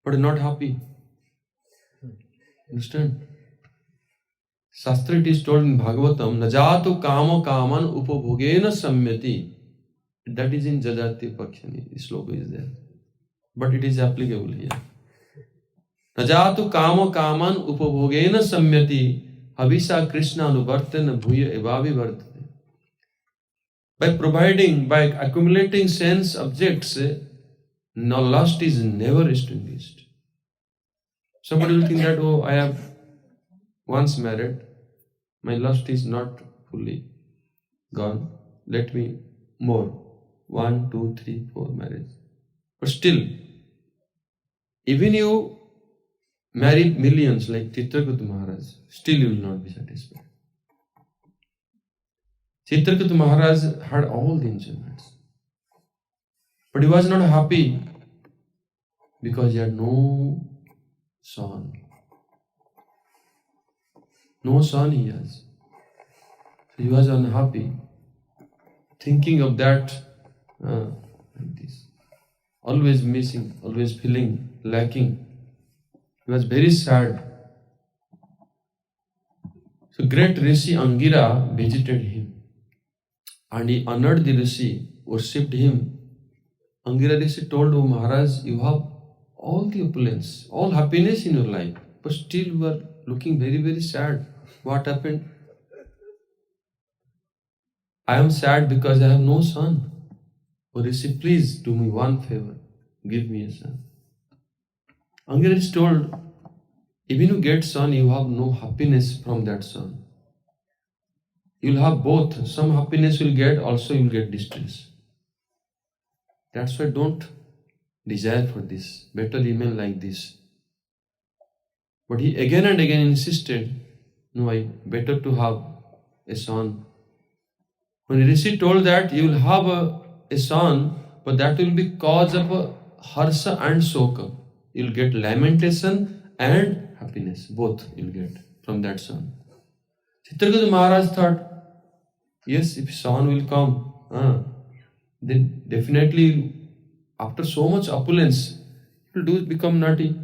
S1: but not happy. Understand? Shastra it is told in Bhagavatam, Najatu kamo kaman upabhogena samyati. That is in Jajati Pakshani. This sloka is there. But it is applicable here. Najatu kamo kaman upabhogena samyati. Havisa Krishna anuvartana bhuya evavi vartate. By accumulating sense objects, no lust is never extinguished. Somebody will think that, oh, I have once married, my lust is not fully gone. Let me more. 1, 2, 3, 4 marriage. But still, even you marry millions like Chitraketu Maharaj, still you will not be satisfied. Chitraketu Maharaj had all the enjoyments. But he was not happy because he had no son. No son he has. So he was unhappy. Thinking of that, like this. Always missing, always feeling lacking. He was very sad. So great Rishi Angira visited him. And he honored the Rishi, worshipped him. Angira Rishi told, oh Maharaj, you have all the opulence, all happiness in your life, but still you are looking very, very sad. What happened? I am sad because I have no son. Oh Rishi, please do me one favor. Give me a son. Angira Rishi told, even you get son, you have no happiness from that son. You will have both. Some happiness you will get, also you will get distress. That's why don't desire for this. Better remain like this. But he again and again insisted, no, I better to have a son. When Rishi told that you will have a son, but that will be cause of a harsha and soka. You will get lamentation and happiness. Both you will get from that son. Chitraketu Maharaj thought, yes, if son will come, then definitely after so much opulence, you will become naughty.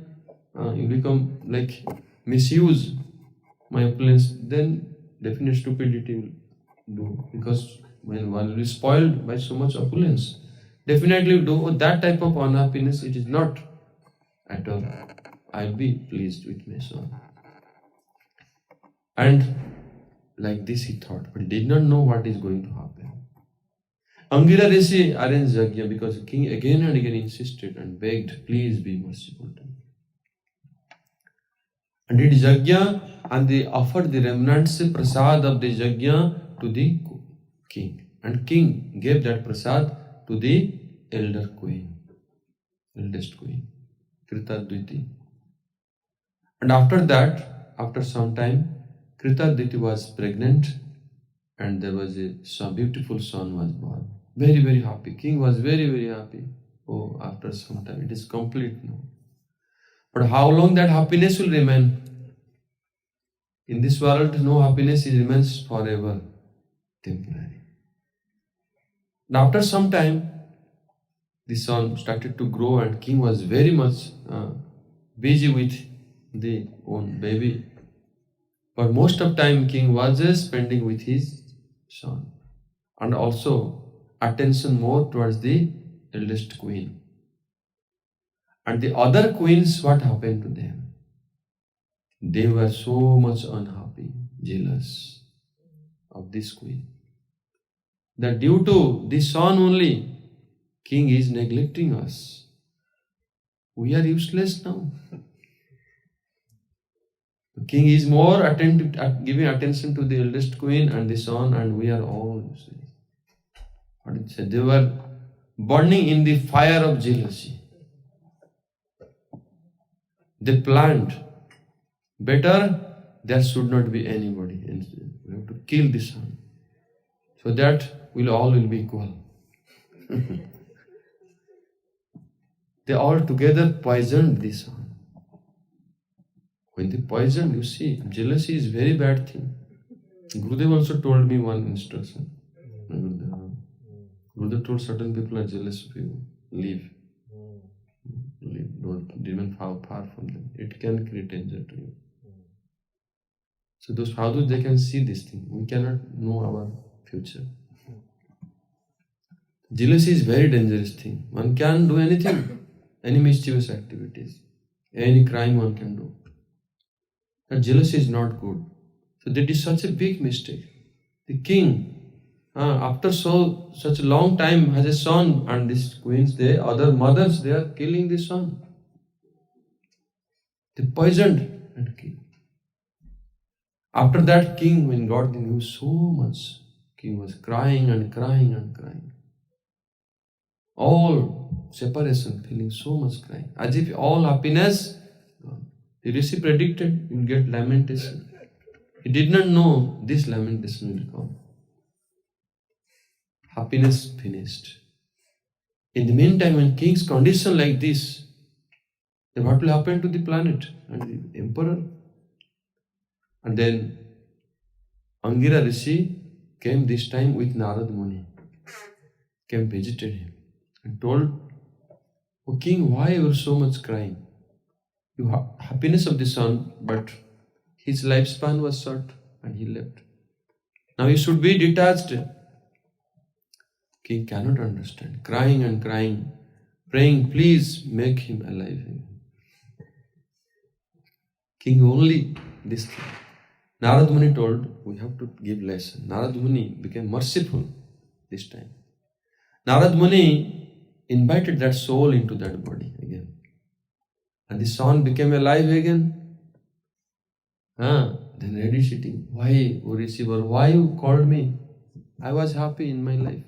S1: You become like misuse my opulence, then definite stupidity will do. Because when one will be spoiled by so much opulence, definitely will do that type of unhappiness. It is not at all. I will be pleased with my son. And like this he thought, but he did not know what is going to happen. Angira Rishi arranged yajna because the king again and again insisted and begged, please be merciful to me. And did yajna, and they offered the remnants prasad of the yajna to the king. And king gave that prasad to the elder queen, eldest queen, Kritadviti. And after that, after some time, Kritadviti was pregnant and there was a beautiful son was born. Very, very happy. King was very, very happy. Oh, after some time, it is complete now. But how long that happiness will remain? In this world, no happiness remains forever, temporary. And after some time, the son started to grow and king was very much busy with the own baby. But most of time king was spending with his son. And also attention more towards the eldest queen. And the other queens, what happened to them? They were so much unhappy, jealous of this queen, that due to this son only, king is neglecting us. We are useless now. The king is more attentive, giving attention to the eldest queen and the son, and we are all useless. What did it say? They were burning in the fire of jealousy. They planned, better there should not be anybody. We have to kill the son, so that we all will be equal. They all together poisoned the son. When they poisoned, you see, jealousy is very bad thing. Gurudev also told me one instruction. Gurudev told certain people are jealous of you, leave. Leave. Don't remain far from them. It can create danger to you. So those sadhus, they can see this thing. We cannot know our future. Jealousy is very dangerous thing. One can do anything, any mischievous activities, any crime one can do. But jealousy is not good. So they did such a big mistake. The king, after such a long time, has a son, and these queens, other mothers, they are killing the son. They poisoned and killed. After that, king, when got the news so much, king was crying and crying and crying. All separation, feeling so much crying, as if all happiness gone. The Rishi predicted you will get lamentation. He did not know this lamentation will come. Happiness finished. In the meantime, when king's condition like this, then what will happen to the planet and the emperor? And then Angira Rishi came this time with Narad Muni, came visited him and told, "Oh king, why you are so much crying? You have happiness of the son, but his lifespan was short and he left. Now you should be detached." King cannot understand, crying and crying, praying, "Please make him alive." King only this thing. Narad Muni told, we have to give lesson. Narad Muni became merciful this time. Narad Muni invited that soul into that body again. And the son became alive again. Then ready sitting. "Why, O Rishi-Var, why you called me? I was happy in my life."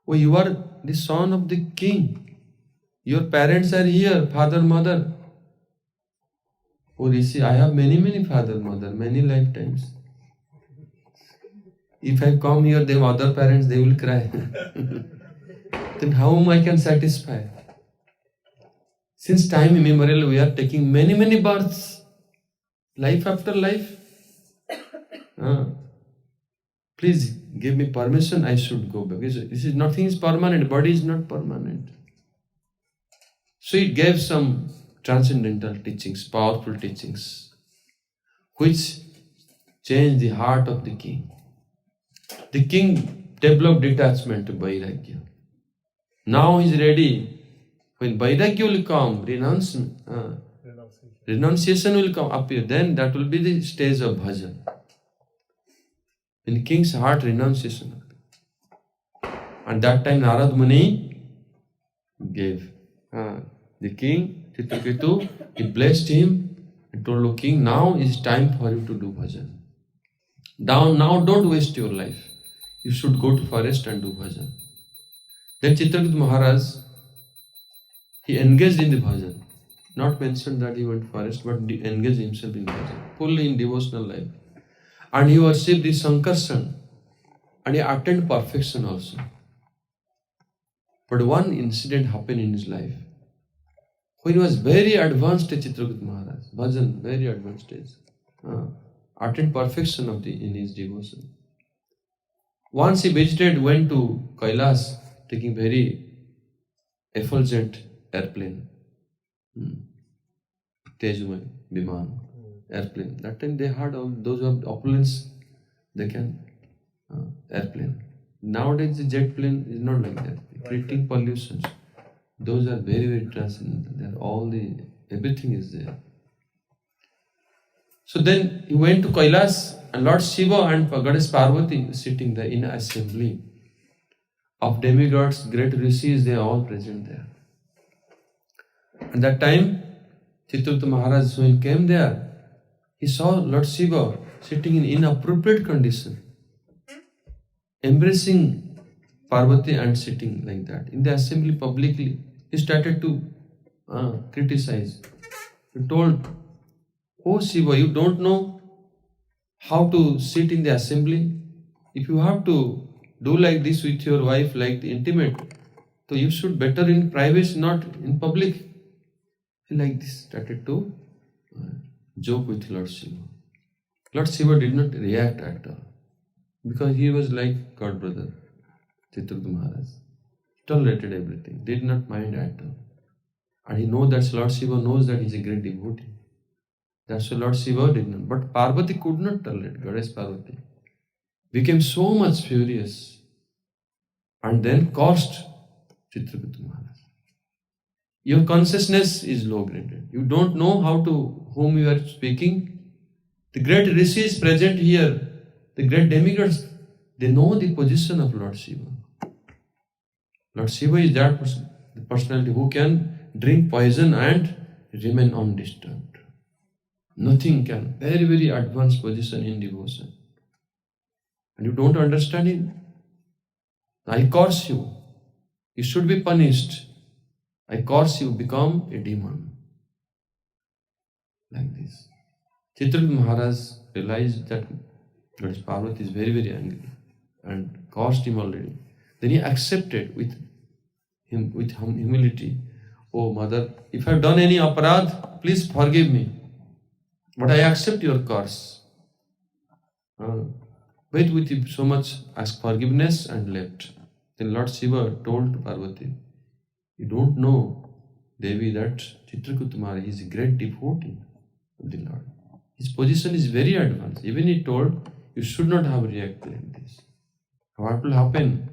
S1: "Oh, you are the son of the king. Your parents are here, father, mother." "Oh Rishi, I have many father, mother, many lifetimes. If I come here, then other parents, they will cry." Then how I can satisfy? Since time immemorial, we are taking many births, life after life. Please give me permission, I should go back. This is nothing is permanent, body is not permanent. So it gave some transcendental teachings, powerful teachings, which changed the heart of the king. The king developed detachment to Vairagya. Now he is ready. When Vairagya will come, renunciation will come appear, then that will be the stage of bhajan. In the king's heart, renunciation appeared. And that time Narad Muni gave the king Chitraketu, he blessed him and told, "O king, now is time for you to do bhajan. Now don't waste your life. You should go to forest and do bhajan." Then Chitraketu Maharaj, he engaged in the bhajan. Not mentioned that he went forest, but engaged himself in bhajan, fully in devotional life. And he worshipped the Sankarshan, and he attained perfection also. But one incident happened in his life. When he was very advanced Chitraketu Maharaj, bhajan, very advanced stage, attained perfection in his devotion. Once he went to Kailas, taking very effulgent airplane, Tejumai Viman. airplane. That time they had all those who have opulence, they can airplane. Nowadays the jet plane is not like that. Creating pollutions. Those are very, very transcendental. They are all everything is there. So then he went to Kailas, and Lord Shiva and Goddess Parvati sitting there in assembly of demigods, great rishis, they are all present there. And that time, Chitraguta Maharaj, when he came there, he saw Lord Shiva sitting in inappropriate condition, embracing Parvati and sitting like that. In the assembly publicly, he started to criticize. He told, "Oh Shiva, you don't know how to sit in the assembly? If you have to do like this with your wife, like the intimate, so you should better in privacy, not in public." He like this started to joke with Lord Shiva. Lord Shiva did not react at all because he was like God brother, Chitraguta Maharaj. Tolerated everything, did not mind at all. And he knows that Lord Shiva knows that he is a great devotee. That's why Lord Shiva did not. But Parvati could not tolerate. Goddess Parvati became so much furious and then cursed Chitraguta Maharaj. Your consciousness is low graded. You don't know how to whom you are speaking. The great rishis present here, the great demigods, they know the position of Lord Shiva. Lord Shiva is that person, the personality who can drink poison and remain undisturbed. Nothing can. Very, very advanced position in devotion. And you don't understand it? I curse you. You should be punished. I curse you, become a demon. Like this. Chitraguta Maharaj realized that Goddess Parvati is very, very angry and cursed him already. Then he accepted with humility. Oh mother, if I have done any aparadh, please forgive me. But I accept your curse. Wait with so much, ask forgiveness and left. Then Lord Shiva told Parvati, you don't know, Devi, that Chitraguta Maharaj is a great devotee of the Lord. His position is very advanced. Even he told, you should not have reacted like this. What will happen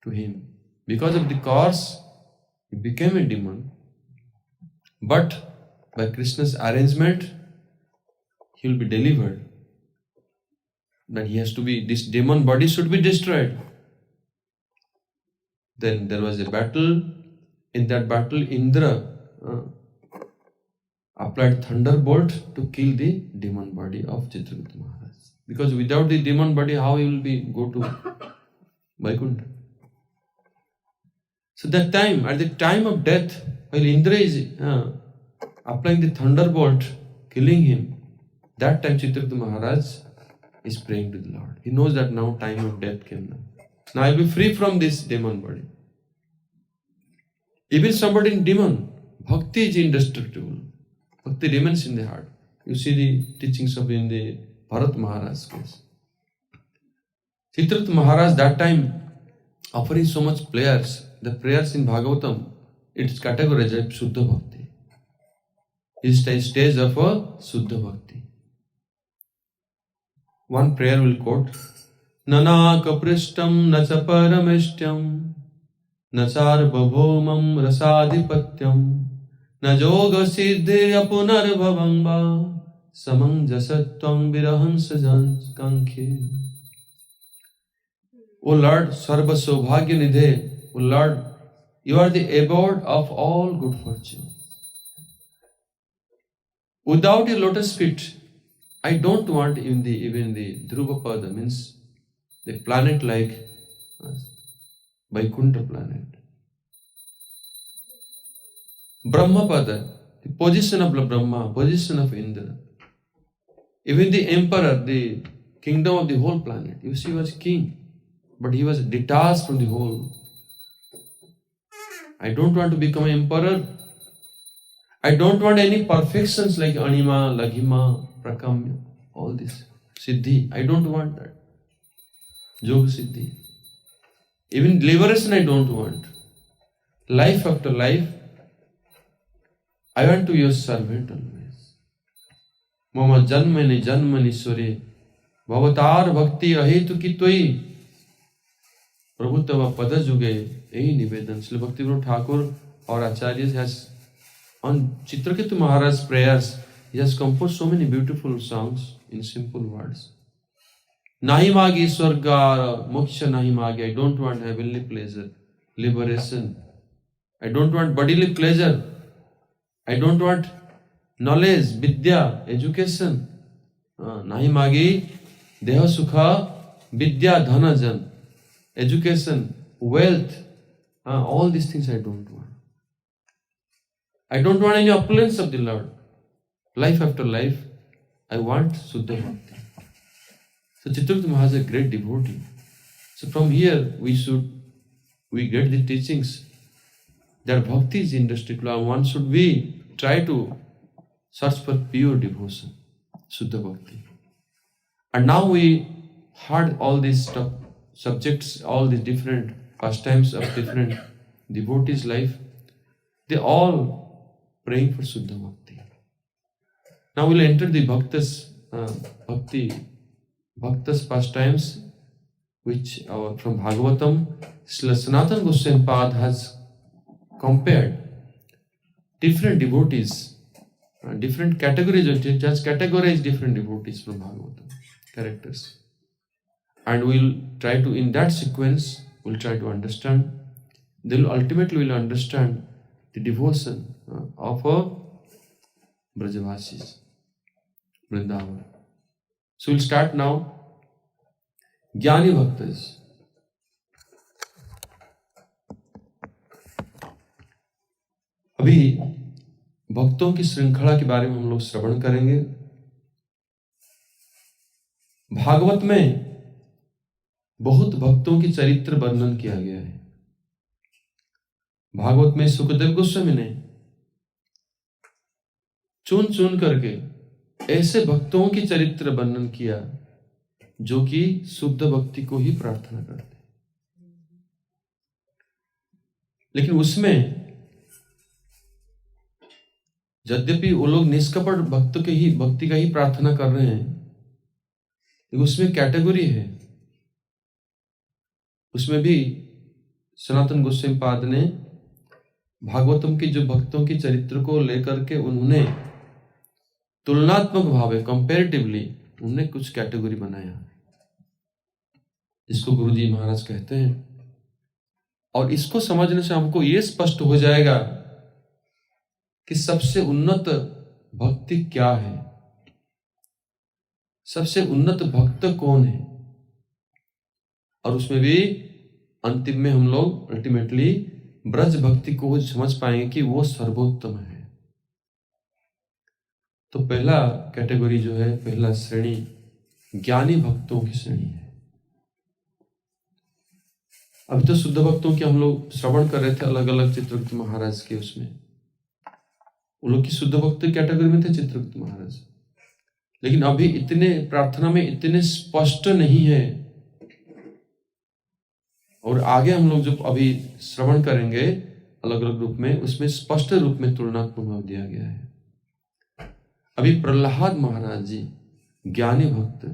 S1: to him? Because of the curse, he became a demon. But by Krishna's arrangement, he will be delivered. That he has to be, this demon body should be destroyed. Then there was a battle. In that battle, Indra applied thunderbolt to kill the demon body of Chitraguta Maharaj. Because without the demon body, how he will go to Vaikuntha? So that time, at the time of death, while Indra is applying the thunderbolt, killing him, that time Chitraguta Maharaj is praying to the Lord. He knows that now time of death came now. Now I will be free from this demon body. Even somebody in demon, bhakti is indestructible. Bhakti remains in the heart. You see the teachings of in the Bharat Maharaj's case. Chitraguta Maharaj that time offering so much prayers. The prayers in Bhagavatam, it's categorized as Shuddha Bhakti. It's stage of a Shuddha Bhakti. One prayer will quote, Nanaka prishtam nacha parameshtyam nachar bhavomam rasadhipatyam najoga siddhya punarbhavamba samanjasatvam virahansa kankhe. O Lord, Sarva Saubhagya Nidhe, O Lord, you are the abode of all good fortune. Without a lotus feet, I don't want even the Dhruvapada, means the planet like Vaikuntha planet. Brahmapada, the position of Brahma, position of Indra. Even the emperor, the kingdom of the whole planet. You see, he was king, but he was detached from the whole. I don't want to become an emperor. I don't want any perfections like Anima, Laghima, Prakamya, all this. Siddhi, I don't want that. Yoga Siddhi. Even liberation I don't want. Life after life, I want to be your servant always. मम जन्मनि जन्मनीश्वरे भवतार भक्ति अहेतु की त्वयि प्रभु तव पद जुगे, यही निवेदन। श्री भक्ति विनोद ठाकुर और आचार्य has on Chitraketu Maharaj's prayers, he has composed so many beautiful songs in simple words. Nahi magi swarga moksha nahi magi. I don't want heavenly pleasure, liberation. I don't want bodily pleasure. I don't want knowledge, vidya, education. Nahi magi deha sukha, vidya, dhana jan, education, wealth. All these things I don't want. I don't want any opulence of the Lord. Life after life, I want Suddha Bhakti. So Chitraketu Maharaj is a great devotee. So from here we get the teachings that bhakti is indestructible and one should try to search for pure devotion, Suddha Bhakti. And now we heard all these subjects, all the different pastimes of different devotees' life. They all praying for Suddha Bhakti. Now we'll enter the Bhaktas pastimes, which from Bhagavatam, Srila Sanatana Goswami Pad has compared different devotees, different categories, just categorized different devotees from Bhagavatam, characters. And we'll try to, in that sequence, we'll try to understand. Then ultimately we'll understand the devotion of Brajavasis, Vrindavan. So we'll start now. Jnani Bhaktas. अभी भक्तों की श्रृंखला के बारे में हम लोग श्रवण करेंगे। भागवत में बहुत भक्तों की चरित्र वर्णन किया गया है। भागवत में सुखदेव गोस्वामी ने चुन चुन करके ऐसे भक्तों की चरित्र वर्णन किया जो कि शुद्ध भक्ति को ही प्रार्थना करते, लेकिन उसमें यद्यपि वो लोग निष्कपट भक्ति का ही प्रार्थना कर रहे हैं, लेकिन उसमें कैटेगरी है। उसमें भी सनातन गोस्वामी पाद ने भागवतम के जो भक्तों की चरित्र को लेकर के उन्होंने तुलनात्मक भाव, कंपैरेटिवली उन्होंने कुछ कैटेगरी बनाया, जिसको गुरुजी महाराज कहते हैं। और इसको समझने से हमको ये स्पष्ट हो जाएगा कि सबसे उन्नत भक्ति क्या है, सबसे उन्नत भक्त कौन है। और उसमें भी अंतिम में हम लोग अल्टीमेटली ब्रज भक्ति को समझ पाएंगे कि वो सर्वोत्तम है। तो पहला कैटेगरी जो है, पहला श्रेणी ज्ञानी भक्तों की श्रेणी है। अभी तो शुद्ध भक्तों के हम लोग श्रवण कर रहे थे अलग अलग चित्रगुप्त महाराज के, उसमें उन लोग की शुद्ध भक्त कैटेगरी में थे चित्रगुप्त महाराज, लेकिन अभी इतने प्रार्थना में इतने स्पष्ट नहीं है। और आगे हम लोग जो अभी श्रवण करेंगे अलग अलग रूप में, उसमें स्पष्ट रूप में तुलनात्मक भाव दिया गया है। अभी प्रहलाद महाराज जी ज्ञानी भक्त,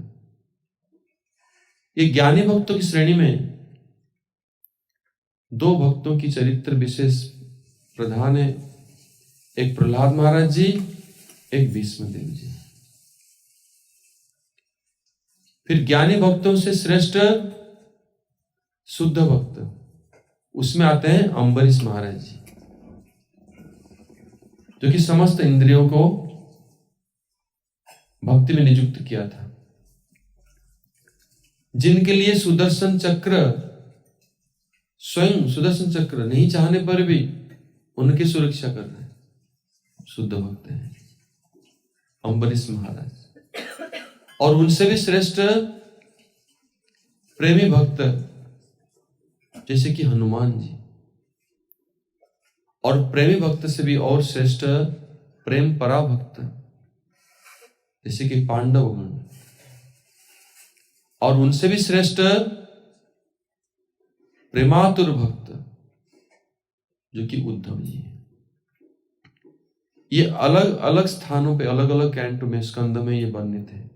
S1: ये ज्ञानी भक्तों की श्रेणी में दो भक्तों की चरित्र विशेष प्रधान है, एक प्रहलाद महाराज जी, एक भीष्मदेव जी। फिर ज्ञानी भक्तों से श्रेष्ठ शुद्ध भक्त, उसमें आते हैं अम्बरीश महाराज जी, जो कि समस्त इंद्रियों को भक्ति में नियुक्त किया था, जिनके लिए सुदर्शन चक्र, स्वयं सुदर्शन चक्र नहीं चाहने पर भी उनकी सुरक्षा कर रहे हैं, शुद्ध भक्त हैं अम्बरीश महाराज। और उनसे भी श्रेष्ठ प्रेमी भक्त जैसे कि हनुमान जी, और प्रेमी भक्त से भी और श्रेष्ठ प्रेम परा भक्त जैसे कि पांडवगण, और उनसे भी श्रेष्ठ प्रेमातुर भक्त जो कि उद्धव जी हैं। ये अलग अलग स्थानों पे, अलग अलग कैंटो में, स्कंद में ये वर्णित है।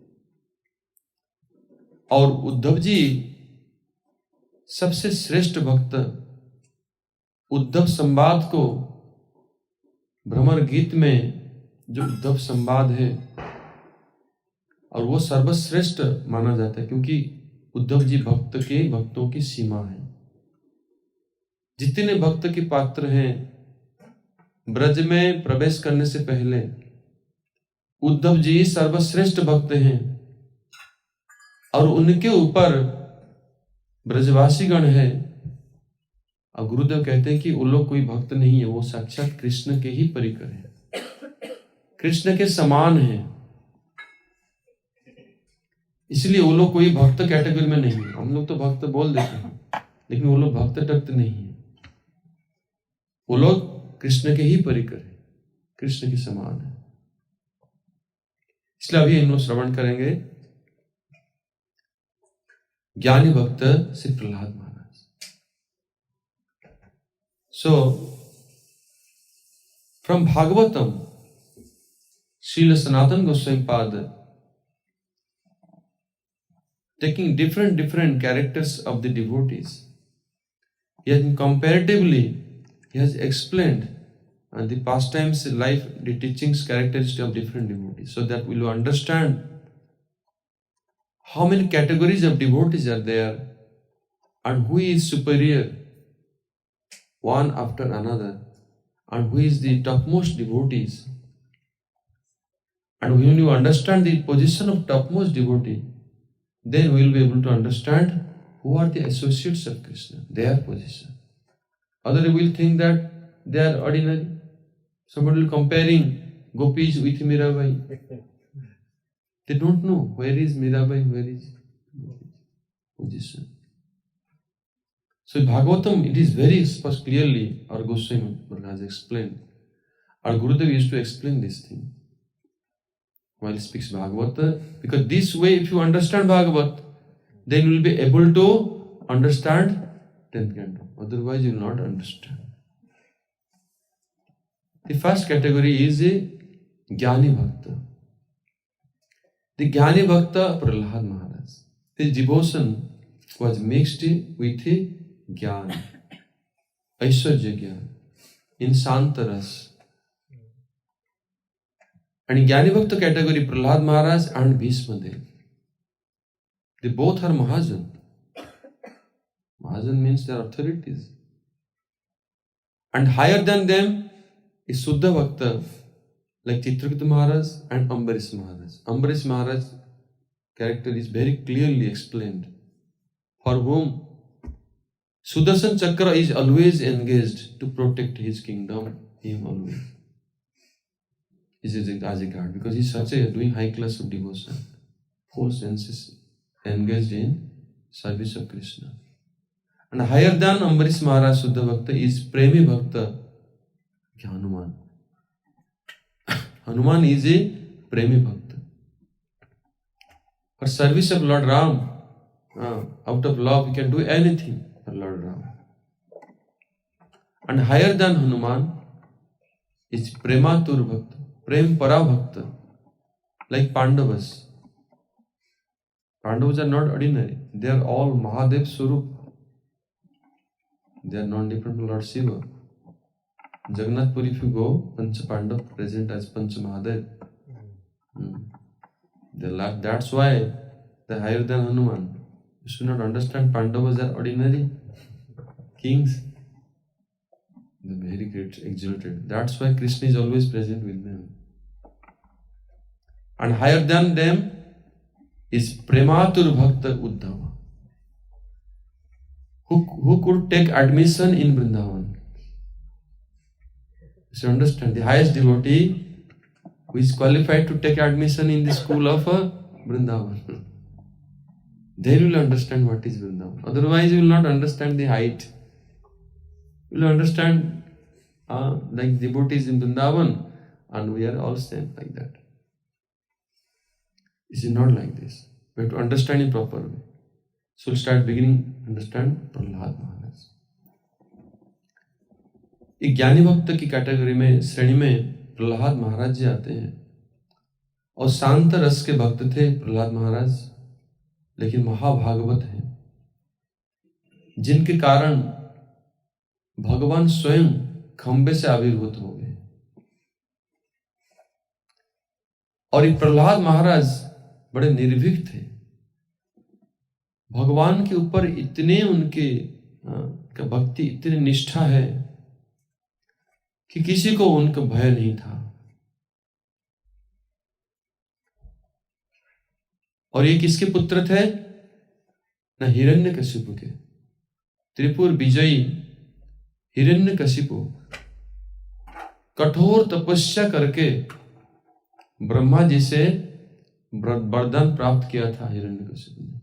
S1: और उद्धव जी सबसे श्रेष्ठ भक्त, उद्धव संवाद को, भ्रमर गीत में जो उद्धव संवाद है, और वो सर्वश्रेष्ठ माना जाता है, क्योंकि उद्धव जी भक्तों की सीमा है। जितने भक्त के पात्र हैं, ब्रज में प्रवेश करने से पहले उद्धव जी सर्वश्रेष्ठ भक्त हैं, और उनके ऊपर ब्रजवासीगण है। और गुरुदेव कहते हैं कि वो लोग कोई भक्त नहीं है, वो साक्षात कृष्ण के ही परिकर है, कृष्ण के समान है। इसलिए वो लोग कोई भक्त कैटेगरी में नहीं है। हम लोग तो भक्त बोल देते हैं, लेकिन वो लोग भक्त टक्त नहीं है, वो लोग कृष्ण के ही परिकर है, कृष्ण के समान है। इसलिए अभी इन लोग श्रवण करेंगे ज्ञानी भक्त श्री प्रहलाद महाराज। सो फ्रॉम भागवतम, श्रील सनातन गोस्वामी पाद taking different characters of the devotees, yet comparatively he has explained the pastimes, life, the teachings, characteristics of different devotees, so that we will understand how many categories of devotees are there and who is superior one after another, and who is the topmost devotees. And when you understand the position of topmost devotee, then we will be able to understand who are the associates of Krishna, their position. Otherwise we will think that they are ordinary. Somebody will comparing gopis with Mirabai. They don't know where is Mirabai, where is position. So in Bhagavatam it is very spelled clearly, our Goswami has explained. Our Gurudev used to explain this thing while he speaks Bhagavata, because this way if you understand Bhagavat, then you will be able to understand 10th canto. Otherwise you will not understand. The first category is a Jnani Bhakta. The Jnani Bhakta Prahlad Maharaj. His devotion was mixed with Jnana, Aishwarya Jnana, in Santaras. And Jnani Bhakta category, Prahlad Maharaj and Bhishma Dev. They both are Mahajan. Mahajan means they are authorities. And higher than them is Suddha Bhakta, like Chitraketu Maharaj and Ambarish Maharaj. Ambarish Maharaj character is very clearly explained, for whom Sudarshan Chakra is always engaged to protect his kingdom, him always. Is as a guard, because he is such a doing high class of devotion, full senses engaged in service of Krishna. And higher than Ambarish Maharaj Suddha Bhakta is Premi Bhakta Hanuman. Hanuman is a Premi Bhakta. For service of Lord Ram, out of love we can do anything for Lord Ram. And higher than Hanuman is Prematur Bhakta, Prem Para Bhakta, like Pandavas. Pandavas are not ordinary, they are all Mahadev Swarup. They are non-different from Lord Shiva. Jagannath Puri, if you go, Pancha Pandav present as Pancha Mahadev. That's why they are higher than Hanuman. You should not understand Pandavas are ordinary kings. They are very great, exalted. That's why Krishna is always present with them. And higher than them is Prematur Bhakta Uddhava, who could take admission in Vrindavan. You should understand, the highest devotee who is qualified to take admission in the school of Vrindavan. There you will understand what is Vrindavan. Otherwise you will not understand the height. You will understand like devotees in Vrindavan, and we are all same like that. It is not like this. We have to understand in proper way. So we'll start beginning understand Prahlad Maharaj. एक ज्ञानी भक्त की category में, श्रेणी में प्रहलाद महाराज जी आते हैं, और शांत रस के भक्त थे प्रहलाद महाराज, लेकिन महाभागवत हैं, जिनके कारण भगवान स्वयं खंबे से आविर्भूत हो गए। और ये प्रहलाद महाराज बड़े निर्भीक थे, भगवान के ऊपर इतने उनके का भक्ति, इतनी निष्ठा है कि किसी को उनका भय नहीं था। और ये किसके पुत्र थे? न हिरण्यकशिपु के, त्रिपुर विजयी हिरण्यकशिपु कठोर तपस्या करके ब्रह्मा जी से वरदान प्राप्त किया था हिरण्यकशिपु ने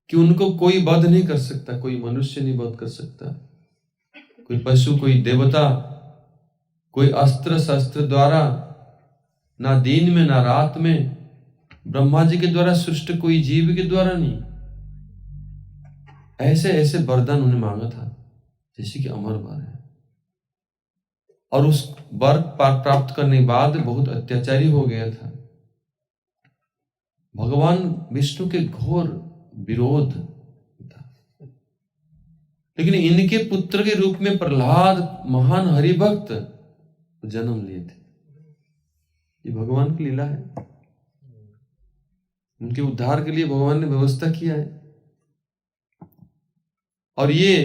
S1: कि उनको कोई वध नहीं कर सकता, कोई मनुष्य नहीं वध कर सकता, कोई पशु, कोई देवता, कोई अस्त्र शस्त्र द्वारा, ना दिन में ना रात में, ब्रह्मा जी के द्वारा सृष्ट कोई जीव के द्वारा नहीं। ऐसे ऐसे वरदान उन्हें मांगा था जैसे कि अमर वर है। और उस वर प्राप्त करने के बाद बहुत अत्याचारी हो गया था, भगवान विष्णु के घोर विरोध था। लेकिन इनके पुत्र के रूप में प्रहलाद महान हरिभक्त जन्म लिए थे। ये भगवान की लीला है, उनके उद्धार के लिए भगवान ने व्यवस्था किया है। और ये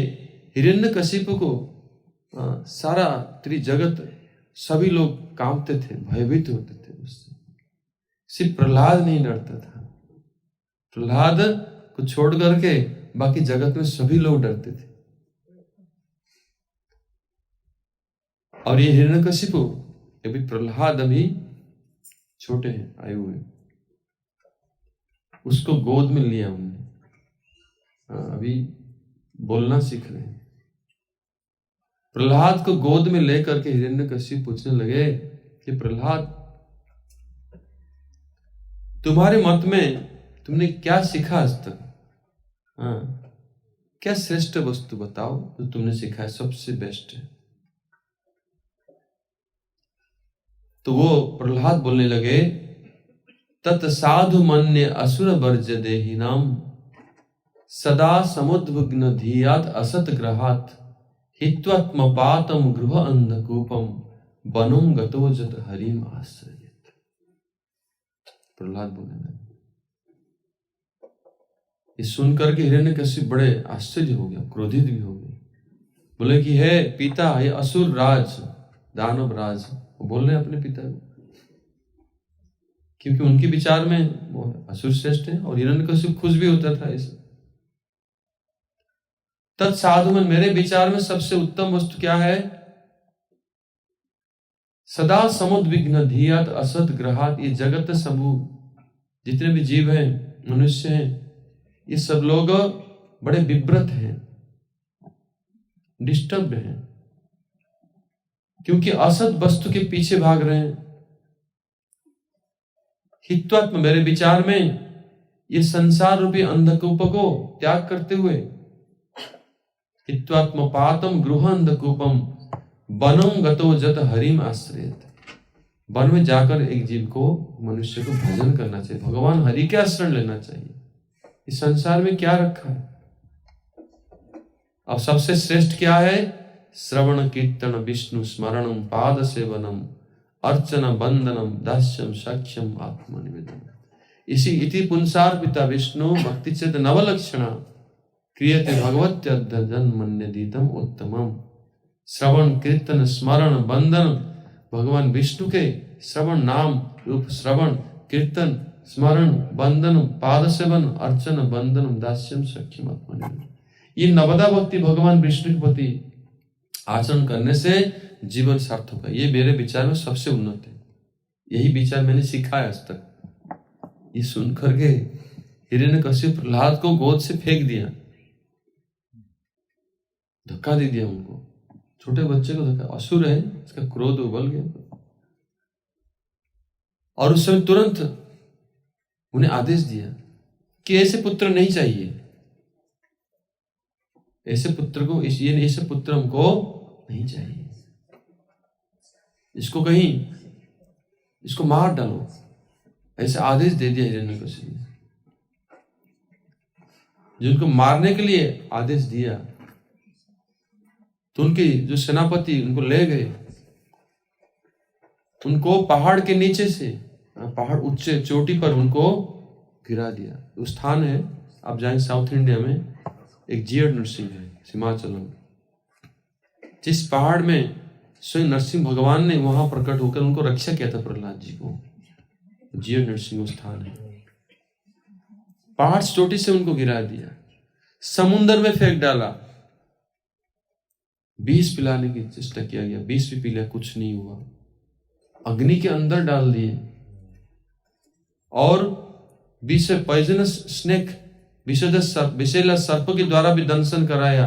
S1: हिरण्यकशिपु को सारा त्रिजगत सभी लोग कांपते थे, भयभीत होते थे उससे। सिर्फ प्रहलाद नहीं डरता था, प्रहलाद को छोड़ करके बाकी जगत में सभी लोग डरते थे। और ये हिरण्यकशिपु, अभी प्रहलाद अभी छोटे हैं, आए हुए, उसको गोद में लिया उन्होंने, अभी बोलना सीख रहे हैं। प्रहलाद को गोद में लेकर के हिरण्यकशिपु पूछने लगे कि प्रहलाद, तुम्हारे मत में तुमने क्या सीखा आज तक? क्या श्रेष्ठ वस्तु बताओ जो तुमने सीखा है, सबसे बेस्ट है। तो वो प्रहलाद बोलने लगे, तत्साधु मन्ये असुर वर्ज्य देहिनाम सदा समुद्विग्न धियात असत ग्रहात हित्वात्मपातम गृह अंधकूपम वनुम गतो जत हरिम आश्रयेत। प्रहलाद बोलने लगे। ये सुनकर के हिरण्यकशिपु बड़े आश्चर्य हो गया, क्रोधित भी हो गए। बोले कि हे पिता, हे असुर राज, दानव राज, वो बोल रहे अपने पिता को, क्योंकि उनके विचार में वो असुर श्रेष्ठ है। और हिरण्यकशिपु खुश भी होता था ऐसे। तत्साधु मन, मेरे विचार में सबसे उत्तम वस्तु क्या है? सदा समुद्विग्न धियात असत ग्रहात। ये जगत समूह जितने भी जीव हैं, मनुष्य हैं, ये सब लोग बड़े विव्रत हैं, डिस्टर्ब हैं, क्योंकि असत वस्तु के पीछे भाग रहे हैं। हित्वात्म, मेरे विचार में ये संसार रूपी अंधकूप को त्याग करते हुए, हित्वात्म पातम गृह अंधकूपम वनम गतो जत हरिम आश्रयेत। वन में जाकर एक जीव को, मनुष्य को भजन करना चाहिए, भगवान हरि के आश्रय लेना चाहिए। इस संसार में क्या रखा है? अब सबसे श्रेष्ठ क्या है? श्रवण कीर्तन विष्णु स्मरणम पाद सेवनम अर्चना वंदनम दास्यम सख्यम आत्मनिवेदनम। इसी इति पुंसार पिता विष्णु भक्ति चेत नवलक्षणा क्रियते भगवत्य जन्मन्यदीतम उत्तमम। श्रवण कीर्तन स्मरण वंदन, भगवान विष्णु के श्रवण, नाम रूप श्रवण, कीर्तन, स्मरण, वंदन, पाद सेवन, अर्चन, वंदनम दास्यम सख्यम आत्मनिवेदनम। ये नवदा भक्ति भगवान विष्णु के प्रति आचरण करने से जीवन सार्थक है। ये मेरे विचार में सबसे उन्नत है। यही विचार मैंने सीखा है आज तक। ये सुनकर के हिरण्यकशिपु प्रहलाद को गोद से फेंक दिया, धक्का दे दिया उनको, छोटे बच्चे को धक्का। असुर है, इसका क्रोध उबल गया। और उस समय तुरंत उन्हें आदेश दिया कि ऐसे पुत्र नहीं चाहिए, ऐसे पुत्र को, ऐसे पुत्र हमको नहीं चाहिए। इसको कहीं, इसको मार डालो, ऐसे आदेश दे दिया हिरण्यकशिपु ने। जिनको मारने के लिए आदेश दिया तो उनके जो सेनापति उनको ले गए, उनको पहाड़ के नीचे से, पहाड़ ऊंचे चोटी पर उनको गिरा दिया। वो स्थान है, आप जाएंगे साउथ इंडिया में, एक जीएड नरसिंह है हिमाचल में, जिस पहाड़ में स्वयं नरसिंह भगवान ने वहां प्रकट होकर उनको रक्षा किया था प्रहलाद जी को। जीएड नरसिंह स्थान है। पहाड़ चोटी से उनको गिरा दिया, समुद्र में फेंक डाला, विष पिलाने की चेष्टा किया गया, विष भी पिला, कुछ नहीं हुआ। अग्नि के अंदर डाल दिए और विष पॉइजनस स्नेक, विषैला सर्प के द्वारा भी दंशन कराया।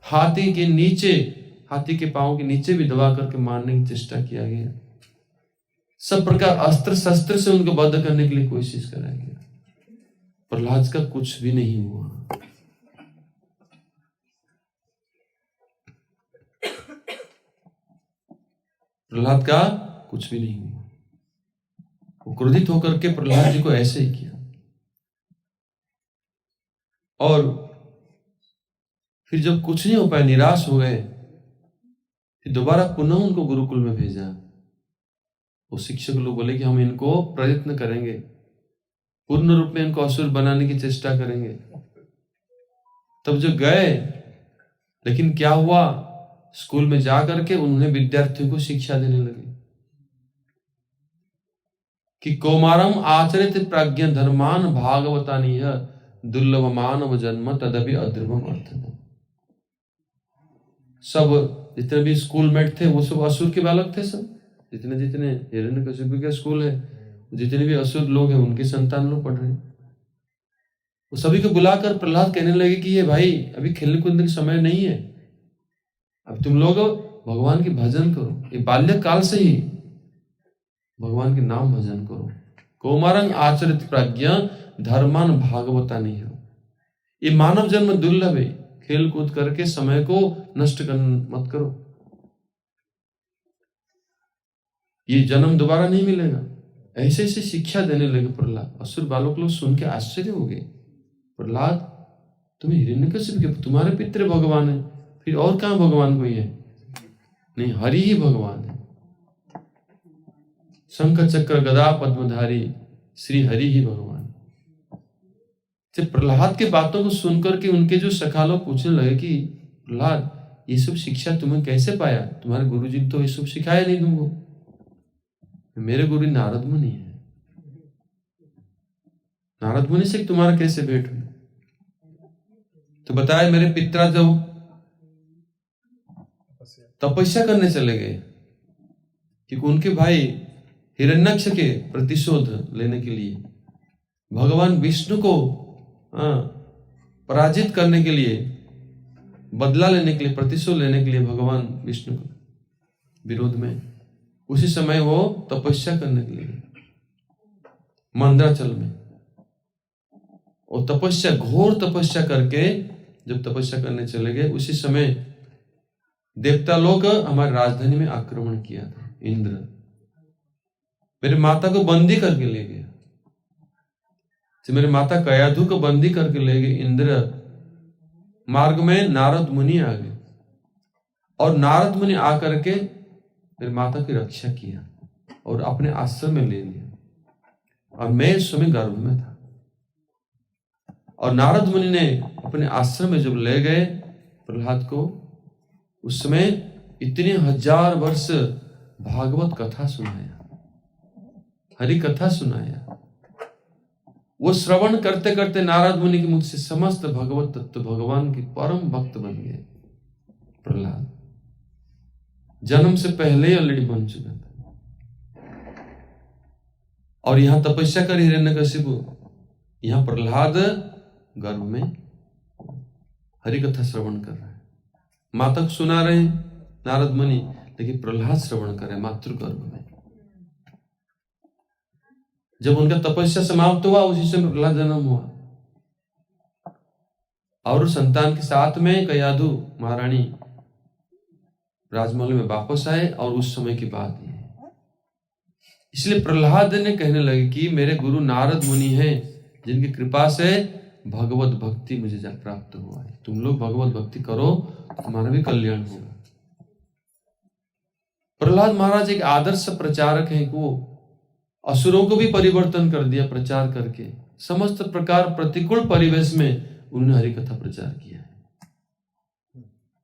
S1: हाथी के नीचे, हाथी के पांव के नीचे भी दबा करके मारने की चेष्टा किया गया। सब प्रकार अस्त्र शस्त्र से उनको बद्ध करने के लिए कोशिश कराया गया। प्रहलाद का कुछ भी नहीं हुआ। प्रहलाद का कुछ भी नहीं हुआ। वो क्रोधित होकर के प्रहलाद जी को ऐसे ही किया। और फिर जब कुछ नहीं हो पाया, निराश हो गए, फिर दोबारा पुनः उनको गुरुकुल में भेजा। वो शिक्षक लोग बोले कि हम इनको प्रयत्न करेंगे, पूर्ण रूप में इनको असुर बनाने की चेष्टा करेंगे। तब जो गए, लेकिन क्या हुआ, स्कूल में जाकर के उन्होंने विद्यार्थियों को शिक्षा देने लगे कि कौमारम आचरित प्रज्ञ धर्मान भागवतानीय दुर्लभ मानव जन्म तदपि अध्रुवम अर्थम। सब जितने भी स्कूल मेट थे वो सब असुर के बालक थे। सब जितने जितने हिरण्यकशिपु का स्कूल है, जितने भी असुर लोग हैं उनके संतान लोग पढ़ रहे हैं। वो सभी को बुलाकर प्रहलाद कहने लगे कि ये भाई अभी खेलने कूदने का समय नहीं है, अब तुम लोग भगवान की भजन करो। ये बाल्य काल से ही भगवान के नाम भजन करो। कौमारंग आचरित प्रज्ञा धर्मान भागवता नहीं हो। ये मानव जन्म दुर्लभ है, खेल कूद करके समय को नष्ट मत करो, ये जन्म दोबारा नहीं मिलेगा। ऐसे ऐसे शिक्षा देने लगे प्रहलाद। असुर बालक लोग सुन के आश्चर्य हो गए, प्रहलाद तुम्हें हिरण्यकशिपु के, तुम्हारे पितृ भगवान है, फिर और कहां भगवान कोई है? नहीं, हरि ही भगवान है। शंख चक्र गदा पद्मधारी श्री हरि ही भगवान। जब प्रहलाद के बातों को सुनकर के उनके जो सखा लोग पूछने लगे कि प्रहलाद ये सब शिक्षा तुम्हें कैसे पाया? तुम्हारे गुरुजी ने तो ये सब सिखाया नहीं तुमको। मेरे गुरु नारद मुनि है। नारद मुनि से तुम्हारा कैसे भेंट हुई? तो बताया मेरे पिता जब तपस्या करने चले गए, क्योंकि उनके भाई हिरण्यक्ष के प्रतिशोध लेने के लिए, भगवान विष्णु को पराजित करने के लिए, बदला लेने के लिए, प्रतिशोध लेने के लिए भगवान विष्णु के विरोध में, उसी समय वो तपस्या करने के लिए मंदराचल में, और तपस्या, घोर तपस्या करके जब तपस्या करने चले गए, उसी समय देवता लोग हमारी राजधानी में आक्रमण किया था। इंद्र मेरे माता को बंदी करके ले गया। तो मेरे माता कयाधु को बंदी करके ले गए इंद्र। मार्ग में नारद मुनि आ गए, और नारद मुनि आकर के मेरे माता की रक्षा किया और अपने आश्रम में ले लिया, और मैं इस समय गर्भ में था। और नारद मुनि ने अपने आश्रम में जब ले गए प्रहलाद को, उस समय इतने 1000 वर्ष भागवत कथा सुनाया, हरि कथा सुनाया। वो श्रवण करते करते नारद मुनि के मुख से समस्त भगवत तत्व, भगवान के परम भक्त बन गए। प्रहलाद जन्म से पहले ही ऑलरेडी बन चुका था। और यहां तपस्या कर हिरण्यकशिपु, यहां प्रहलाद गर्भ में हरि कथा श्रवण कर रहा है। माता को सुना रहे हैं नारद मुनि, लेकिन प्रहलाद श्रवण कर रहे मातृगर्भ में। जब उनका तपस्या समाप्त हुआ, उसी समय प्रहलाद जन्म हुआ, और संतान के साथ में कयाधु महारानी राजमहल में वापस आए। और उस समय की बात है, इसलिए प्रहलाद ने कहने लगे कि मेरे गुरु नारद मुनि हैं जिनकी कृपा से भगवत भक्ति मुझे प्राप्त हुआ है। तुम लोग भगवत भक्ति करो, तुम्हारा भी कल्याण होगा। प्रहलाद महाराज एक आदर्श प्रचारक हैं कि वो असुरों को भी परिवर्तन कर दिया प्रचार करके। समस्त प्रकार प्रतिकूल परिवेश में उन्होंने हरि कथा प्रचार किया है।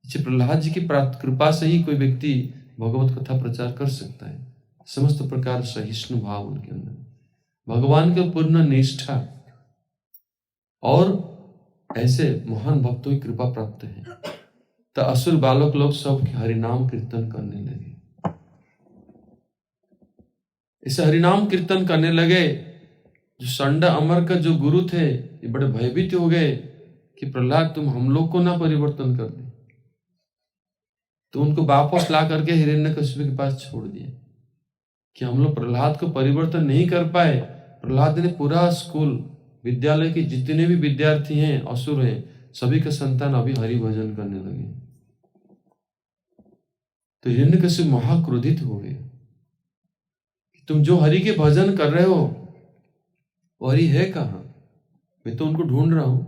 S1: प्रहलाद जी की कृपा से ही कोई व्यक्ति भगवत कथा प्रचार कर सकता है। समस्त प्रकार सहिष्णु भाव उनके अंदर, भगवान के पूर्ण निष्ठा, और ऐसे महान भक्तों की कृपा प्राप्त है। तो असुर बालक लोग सब हरिनाम कीर्तन करने लगे। इसे हरिनाम कीर्तन करने लगे। जो संड अमर का जो गुरु थे ये बड़े भयभीत हो गए कि प्रहलाद तुम हम लोग को ना परिवर्तन कर दे। तो उनको वापस ला करके हिरण्यकशिपु के पास छोड़ दिया कि हम लोग प्रहलाद को परिवर्तन नहीं कर पाए। प्रहलाद ने पूरा स्कूल विद्यालय के जितने भी विद्यार्थी हैं असुर हैं सभी के संतान अभी हरि भजन करने लगे। तो हिरण्यकशिपु महाक्रोधित हो गए। तुम जो हरि के भजन कर रहे हो वो हरि है कहां? मैं तो उनको ढूंढ रहा हूं।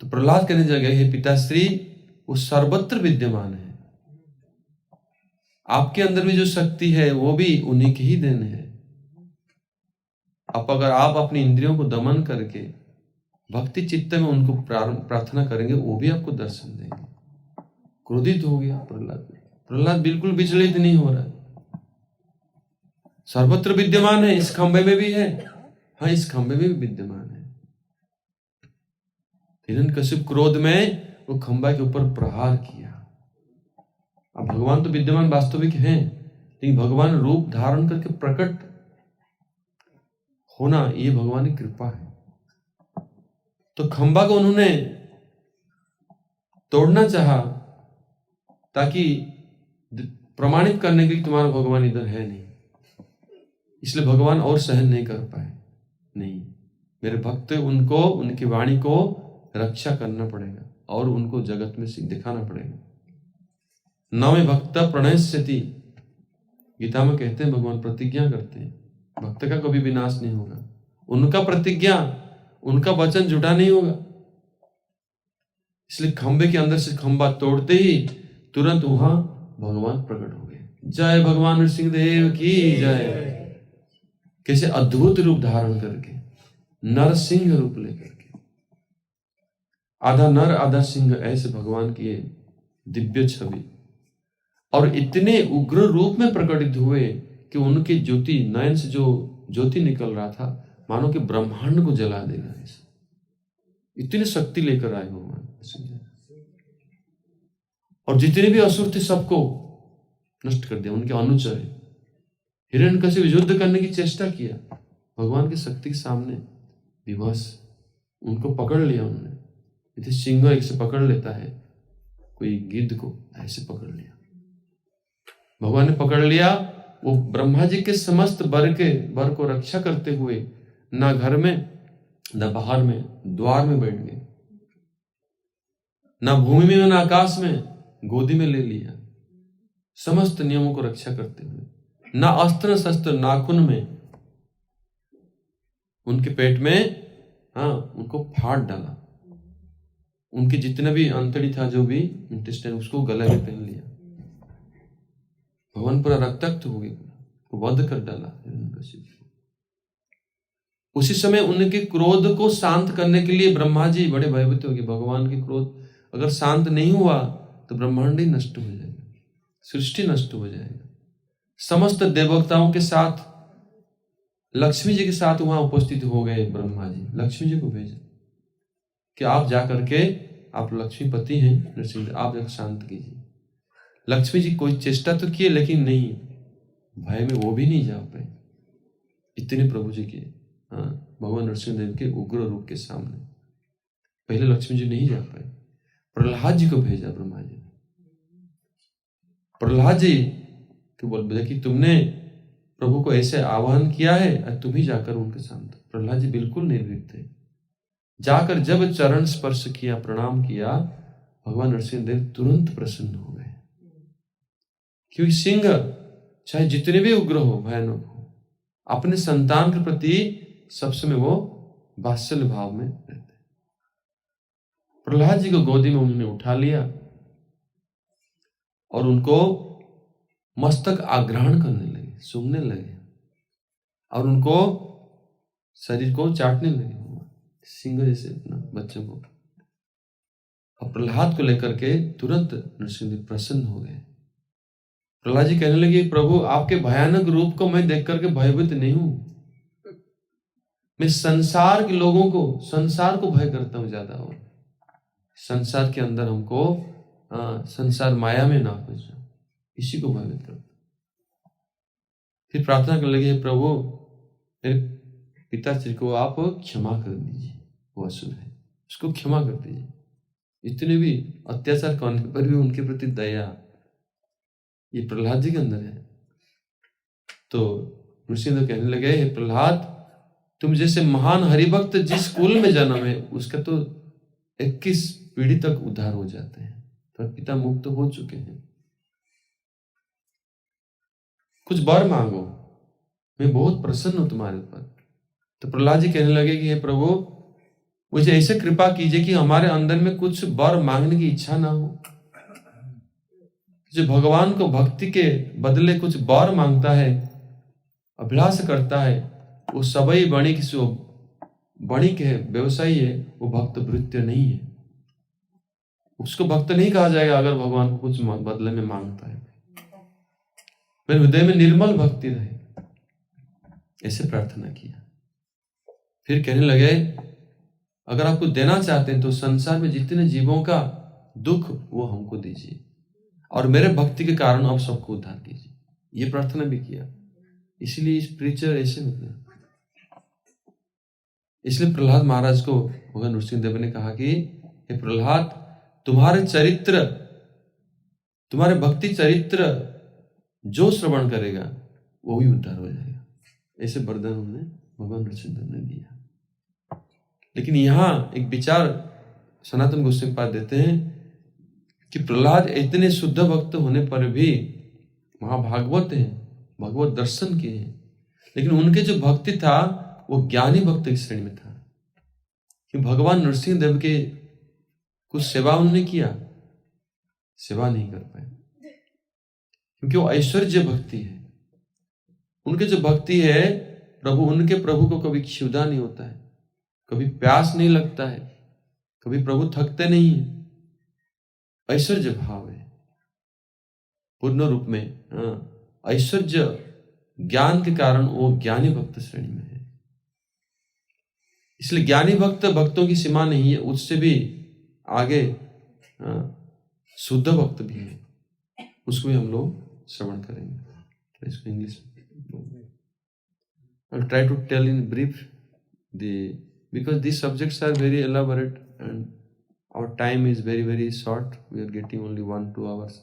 S1: तो प्रहलाद कहने लगे हे पिताश्री वो सर्वत्र विद्यमान है। आपके अंदर में जो शक्ति है वो भी उन्हीं की ही देन है। अगर आप अपनी इंद्रियों को दमन करके भक्ति चित्त में उनको प्रार्थना करेंगे वो भी आपको दर्शन देंगे। क्रोधित हो गया प्रहलाद। प्रहलाद बिल्कुल विचलित नहीं हो रहा है। सर्वत्र विद्यमान है, इस खंभे में भी है, हाँ इस खंभे में भी विद्यमान है। हिरण्यकशिपु क्रोध में वो खंभा के ऊपर प्रहार किया। अब भगवान तो विद्यमान वास्तविक हैं, लेकिन भगवान रूप धारण करके प्रकट होना ये भगवान की कृपा है। तो खंभा को उन्होंने तोड़ना चाहा ताकि प्रमाणित करने के लिए तुम्हारा भगवान इधर है नहीं। इसलिए भगवान और सहन नहीं कर पाए। नहीं, मेरे भक्त उनको उनकी वाणी को रक्षा करना पड़ेगा और उनको जगत में दिखाना पड़ेगा। नवे भक्त प्रणश्यति, गीता में कहते हैं भगवान प्रतिज्ञा करते हैं भक्त का कभी विनाश नहीं होगा। उनका प्रतिज्ञा, उनका वचन झूठा नहीं होगा। इसलिए खंबे के अंदर से खंबा तोड़ते ही तुरंत वहां भगवान प्रकट हो गए। जय भगवान नृसिंहदेव की जय। कैसे अद्भुत रूप धारण करके, नरसिंह रूप लेकर के, आधा नर आधा सिंह, ऐसे भगवान की दिव्य छवि, और इतने उग्र रूप में प्रकटित हुए कि उनके ज्योति नयन से जो ज्योति निकल रहा था मानो कि ब्रह्मांड को जला देगा। इतनी शक्ति लेकर आए भगवान। और जितने भी असुर थे सबको नष्ट कर दिया। उनके अनुचर हिरण्यकशिपु युद्ध करने की चेष्टा किया, भगवान की शक्ति के सामने विवश उनको पकड़ लिया उन्होंने। जैसे सिंह एक से पकड़ लेता है कोई गिद्ध को, ऐसे पकड़ लिया भगवान ने, पकड़ लिया। वो ब्रह्मा जी के समस्त वर को रक्षा करते हुए ना घर में ना बाहर में, द्वार में बैठ गए, ना भूमि में ना आकाश में, गोदी में ले लिया, समस्त नियमों को रक्षा करते हुए। ना अस्त्र शस्त्र नाखून में, उनके पेट में उनको फाड़ डाला। उनके जितना भी अंतड़ी था, जो भी इंटेस्टाइन, उसको गले में पहन लिया। भगवान पूरा रक्ताक्त हो गया, वध कर डाला हिरण्यकशिपु। उसी समय उनके क्रोध को शांत करने के लिए ब्रह्मा जी बड़े भयभीत हो गए। भगवान के क्रोध अगर शांत नहीं हुआ तो ब्रह्मांड ही नष्ट हो जाएगा, सृष्टि नष्ट हो जाएगा। समस्त देवताओं के साथ, लक्ष्मी जी के साथ वहां उपस्थित हो गए ब्रह्मा जी। लक्ष्मी जी को भेजा कि आप जाकर के, आप लक्ष्मीपति हैं नरसिंह, आप जाकर शांत कीजिए। लक्ष्मी जी कोई चेष्टा तो किए, लेकिन नहीं, भय में वो भी नहीं जा पाए। इतने प्रभु जी के भगवान नरसिंह देव के उग्र रूप के सामने पहले लक्ष्मी जी नहीं जा पाए। प्रहलाद जी को भेजा ब्रह्मा जी। प्रहलाद जी को बोल कि तुमने प्रभु को ऐसे आह्वान किया है और तुम ही जाकर उनके सामने। प्रहलाद जी बिल्कुल निर्भीक थे। जाकर जब चरण स्पर्श किया, प्रणाम किया, भगवान नरसिंह देव तुरंत प्रसन्न हो गए क्योंकि सिंह चाहे जितने भी उग्र हो, भयानक हो, अपने संतान के प्रति सब समय वो वात्सल्य भाव में रहते हैं। प्रहलाद जी को गोदी में उन्होंने उठा लिया और उनको मस्तक आग्रहण करने लगे, सूंघने लगे और उनको शरीर को चाटने लगे, सिंह जैसे अपना बच्चों को। और प्रहलाद को लेकर के तुरंत नृसिंहदेव प्रसन्न हो गए। प्रहलाद जी कहने लगे, प्रभु आपके भयानक रूप को मैं देख करके भयभीत नहीं हूं, मैं संसार के लोगों को, संसार को भय करता हूं ज्यादा, और संसार के अंदर हमको संसार माया में ना फंस जाओ, इसी को भयभीत करता। फिर प्रार्थना करने लगे, प्रभु मेरे पिताश्री को आप क्षमा कर दीजिए, वो असुर है, उसको क्षमा कर दीजिए, इतने भी अत्याचार करने पर भी उनके प्रति दया ये प्रहलाद जी के अंदर है। तो नृसिंहदेव कहने लगे, हे प्रहलाद, तुम जैसे महान हरिभक्त जिस कुल में जन्म है उसका तो 21 पीढ़ी तक उद्धार हो जाते हैं, तो पिता मुक्त हो चुके हैं, कुछ वर मांगो, मैं बहुत प्रसन्न हूं तुम्हारे ऊपर। तो प्रहलाद जी कहने लगे कि हे प्रभु, मुझे ऐसे कृपा कीजिए कि हमारे अंदर में कुछ वर मांगने की इच्छा ना हो। जो भगवान को भक्ति के बदले कुछ वर मांगता है, अभिलाष करता है, वो सबई बणिक से बणिक है, व्यवसायी है, वो भक्त भृत्य नहीं है। उसको भक्त नहीं कहा जाएगा अगर भगवान को कुछ बदले में मांगता है। मेरे हृदय में निर्मल भक्ति रहे, ऐसे प्रार्थना किया। फिर कहने लगे, अगर आपको देना चाहते हैं तो संसार में जितने जीवों का दुख वो हमको दीजिए, और मेरे भक्ति के कारण आप सबको उद्धार कीजिए। ये प्रार्थना भी किया। इसलिए इस प्रीचर ऐसे होते हैं। इसलिए प्रहलाद महाराज को भगवान नृसिंहदेव ने कहा कि हे प्रहलाद, तुम्हारे चरित्र, तुम्हारे भक्ति चरित्र जो श्रवण करेगा वो भी उद्धार हो जाएगा। ऐसे वरदान उन्हें भगवान नृसिंहदेव ने दिया। लेकिन यहाँ एक विचार सनातन गोस्वामी पाद देते हैं कि प्रहलाद इतने शुद्ध भक्त होने पर भी महाभागवत हैं, भगवत दर्शन किए हैं, लेकिन उनके जो भक्ति था वो ज्ञानी भक्त की श्रेणी में था। कि भगवान नृसिंहदेव के कुछ सेवा उन्होंने किया, सेवा नहीं कर पाए, क्योंकि वो ऐश्वर्य भक्ति है। उनके जो भक्ति है प्रभु, उनके प्रभु को कभी क्षुधा नहीं होता है, कभी प्यास नहीं लगता है, कभी प्रभु थकते नहीं है। ऐश्वर्य भाव है पूर्ण रूप में। ऐश्वर्य ज्ञान के कारण वो ज्ञानी भक्त श्रेणी में है। इसलिए ज्ञानी भक्त भक्तों की सीमा नहीं है, उससे भी आगे शुद्ध भक्त भी है, उसको भी हम लोग श्रवण करेंगे। इसको English I'll try to tell in brief because these subjects are very elaborate and our time is very, very short. We are getting only 1-2 hours.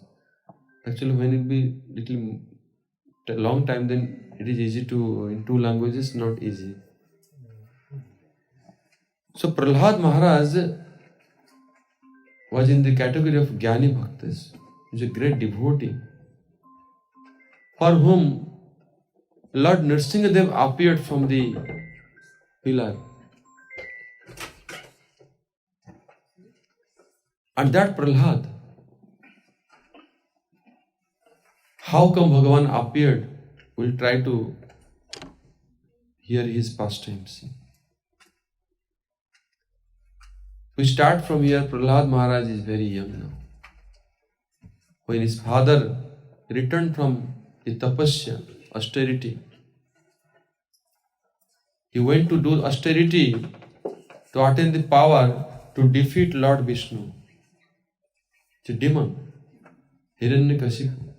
S1: Actually, when it be little long time, then it is easy to in 2 languages, not easy. So Prahlad Maharaj was in the category of Jnani Bhaktas. He was a great devotee for whom Lord Nrsimhadev appeared from the pillar. And that Prahlad, how come Bhagavan appeared? We'll try to hear his pastimes. We start from here. Prahlad Maharaj is very young now. When his father returned from the tapasya, austerity, he went to do austerity to attain the power to defeat Lord Vishnu, the demon, Hiranyakashipu.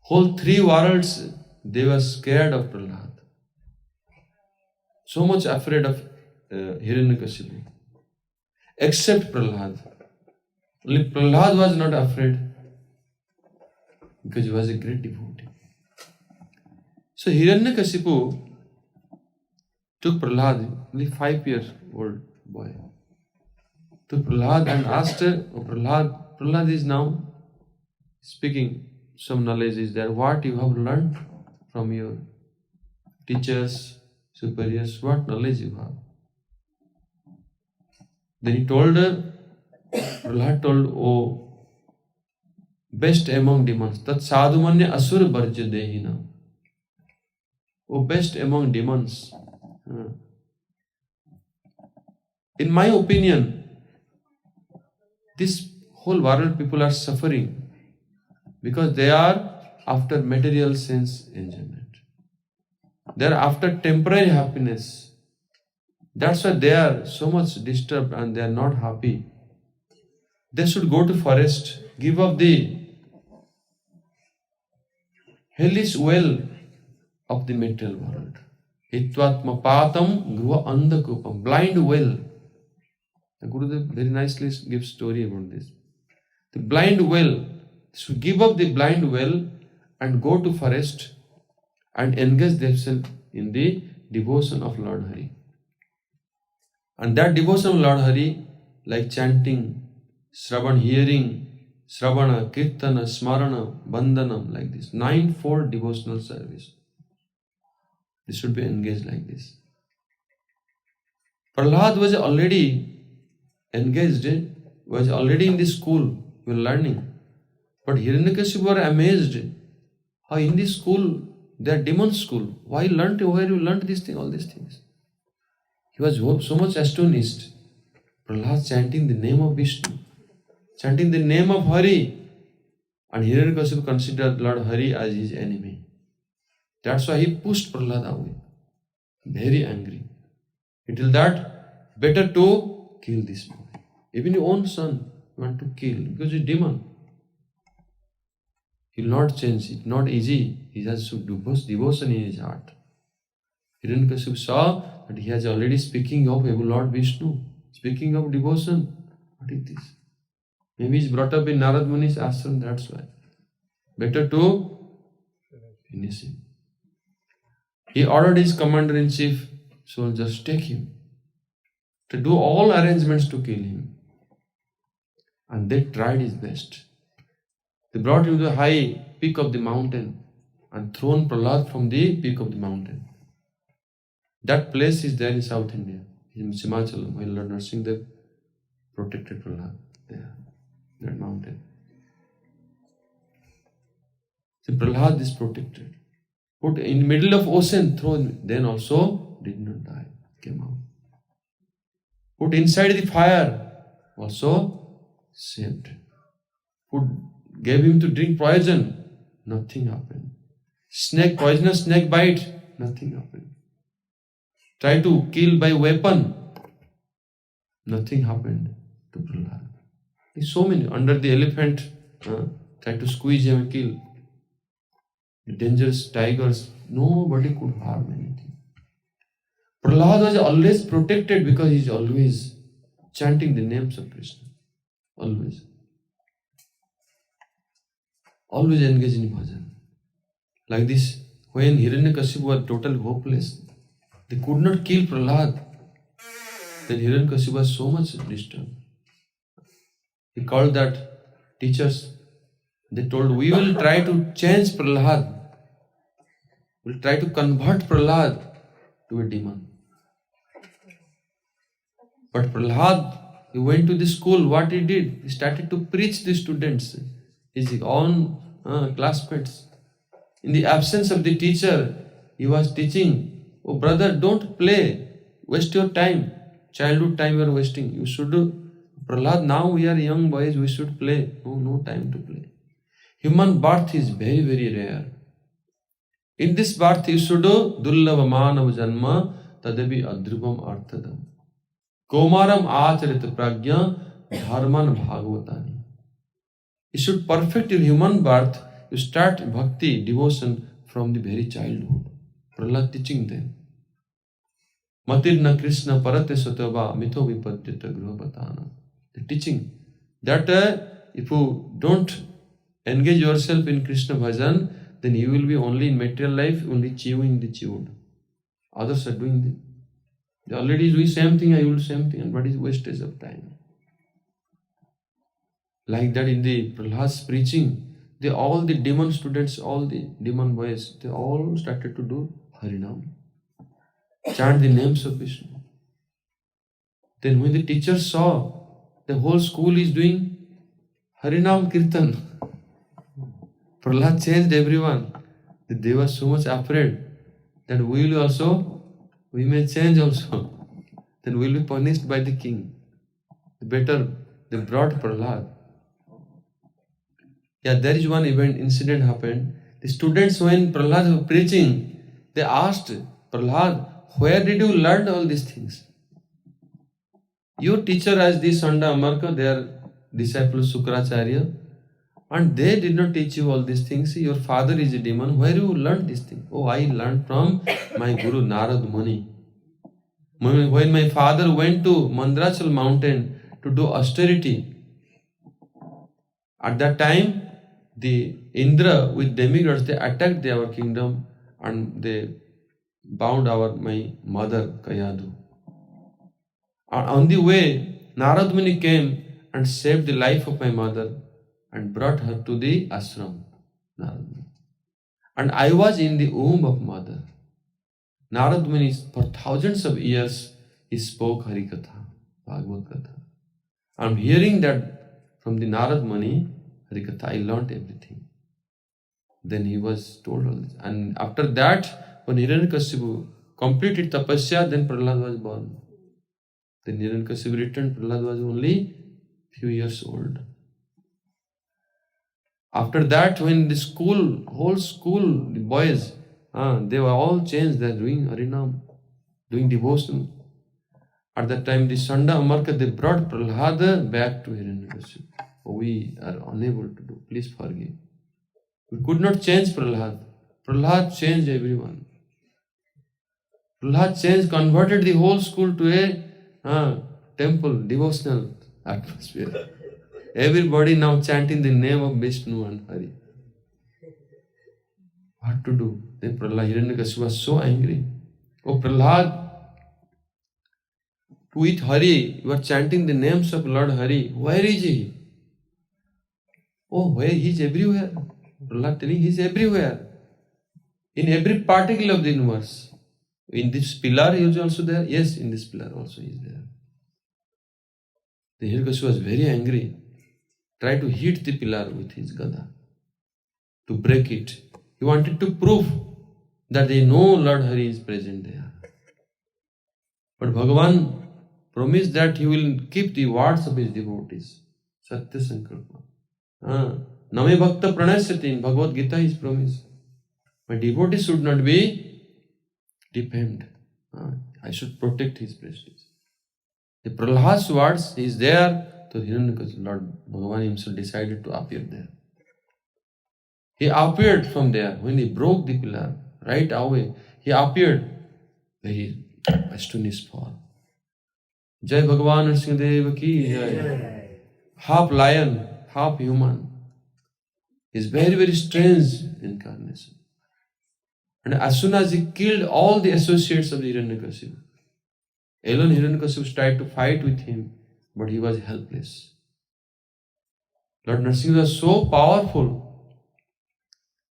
S1: Whole 3 worlds, they were scared of Prahlad. So much afraid of Hiranyakashipu. Except Prahlad. Only Prahlad was not afraid because he was a great devotee. So Hiranyakashipu took Prahlad, only 5-year-old boy, took Prahlad and asked, oh Prahlad is now speaking some knowledge is there. What you have learned from your teachers, superiors, what knowledge you have? Then he told her, Prahlad told, oh, best among demons, tat sadhumanya asur barja dehina. Oh, best among demons. In my opinion, this whole world people are suffering because they are after material sense enjoyment. They are after temporary happiness. That's why they are so much disturbed and they are not happy. They should go to forest, give up the hellish well of the material world. Hitvatma patam gruva andakupam, blind well. The Gurudev very nicely gives story about this. The blind well, should give up the blind well and go to forest and engage themselves in the devotion of Lord Hari. And that devotion of Lord Hari, like chanting, Shravan, hearing, Shravana, Kirtana, Smarana, Bandhanam, like this, 9-fold devotional service. This should be engaged like this. Prahlad was already engaged, was already in the school, we were learning. But Hiranyakashipu were amazed how in this school, they are demon school. Why you learned this thing, all these things? He was so much astonished. Prahlad chanting the name of Vishnu, chanting the name of Hari. And Hiranyakashipu considered Lord Hari as his enemy. That's why he pushed Prahlad away. Very angry. He told that better to kill this boy. Even your own son you want to kill because he's a demon. He will not change. It's not easy. He has devotion in his heart. Hiranyakashipu saw that he has already speaking of Lord Vishnu, speaking of devotion. What is this? Maybe he's brought up in Narad Muni's ashram, that's why. Better to finish him. He ordered his commander-in-chief soldiers, take him, to do all arrangements to kill him. And they tried his best. They brought him to the high peak of the mountain and thrown Prahlad from the peak of the mountain. That place is there in South India, in Simachalam, while Lord Narasimhadev protected Prahlad there, that mountain. So Prahlad is protected. Put in the middle of ocean, thrown, then also did not die, came out. Put inside the fire, also saved. Gave him to drink poison, nothing happened. Poisonous snake bite, nothing happened. Try to kill by weapon, nothing happened to Prahlad. There's so many, under the elephant, try to squeeze him and kill. The dangerous tigers, nobody could harm anything. Prahlad was always protected because he's always chanting the names of Krishna. Always. Always engaged in bhajan. Like this, when Hiranyakashipu were totally hopeless, they could not kill Prahlad. Then Hiranyakashipu was so much disturbed. He called that teachers. They told, we will try to change Prahlad. We'll try to convert Prahlad to a demon. But Prahlad, he went to the school. What he did? He started to preach the students, his own classmates. In the absence of the teacher, he was teaching, oh brother, don't play. Waste your time. Childhood time you are wasting. You should do. Prahlad, now we are young boys, we should play. No time to play. Human birth is very, very rare. In this birth, you should do dullava manav janma tadabi adrubam arthadam. Komaram acharit pragya dharman bhagavatani. You should perfect your human birth. You start bhakti, devotion from the very childhood. Prahlad teaching them. Matirna Krishna parate satava mitho vipadyata gruhavatana. The teaching that if you don't engage yourself in Krishna bhajan, then you will be only in material life, only chewing the chewed. Others are doing this. They already do the same thing, I will do the same thing. And what is wastage of time? Like that in the Prahlad's preaching, all the demon students, all the demon boys, they all started to do Harinam, chant the names of Vishnu. Then when the teacher saw the whole school is doing Harinam Kirtan, Prahlad changed everyone. They were so much afraid that we may change also. Then we will be punished by the king. Better, they brought Prahlad. Yeah, there is one incident happened. The students, when Prahlad was preaching, they asked Prahlad, where did you learn all these things? Your teacher as the Sanda Amarka, their disciple Sukracharya, and they did not teach you all these things. Your father is a demon. Where you learned these things? Oh, I learned from my Guru Narad Muni. When my father went to Mandrachal mountain to do austerity, at that time, the Indra with demigods, they attacked our kingdom and they bound my mother Kayadu. On the way, Narad Muni came and saved the life of my mother and brought her to the ashram. Narad Muni. And I was in the womb of mother. Narad Muni, for thousands of years, he spoke Harikatha, Bhagavad Katha. I'm hearing that from the Narad Muni, Harikatha, I learnt everything. Then he was told all this. And after that, when Hiranyakashipu completed tapasya, then Prahlad was born. Then Hiranyakashipu returned, Prahlad was only few years old. After that, when the whole school, the boys, they were all changed. They are doing Harinam, doing devotion. At that time, the Sanda Amarka, they brought Prahlad back to Hiranyakashipu. We are unable to do. Please forgive. We could not change Prahlad. Prahlad changed everyone. Prahlad changed, converted the whole school to a temple, devotional atmosphere. Everybody now chanting the name of Vishnu and Hari. What to do? Then Prahlad, Hiranyakashipu was so angry. Oh Prahlad, to eat Hari, you are chanting the names of Lord Hari. Where is he? Oh, where he is everywhere. Prahlad telling he is everywhere. In every particle of the universe. In this pillar he is also there. Yes, in this pillar also he is there. The Hiranyakashipu was very angry. Tried to hit the pillar with his gada. To break it. He wanted to prove that they know Lord Hari is present there. But Bhagavan promised that he will keep the words of his devotees. Satya Sankalpa. Name Bhakta Pranasyati, in Bhagavad Gita is promised. My devotee should not be defamed. I should protect his prestige. The Prahlad's words is there, so Hiranyakashipu, Lord Bhagavan himself decided to appear there. He appeared from there. When he broke the pillar, right away, he appeared. Very astonished fall. Jai Bhagavan Nrsimhadev ki Jai. Half lion, half human. Is very, very strange incarnation. And as soon as he killed all the associates of the Hiranyakashipu, alone Hiranyakashipu tried to fight with him, but he was helpless. Lord Nrsimha was so powerful.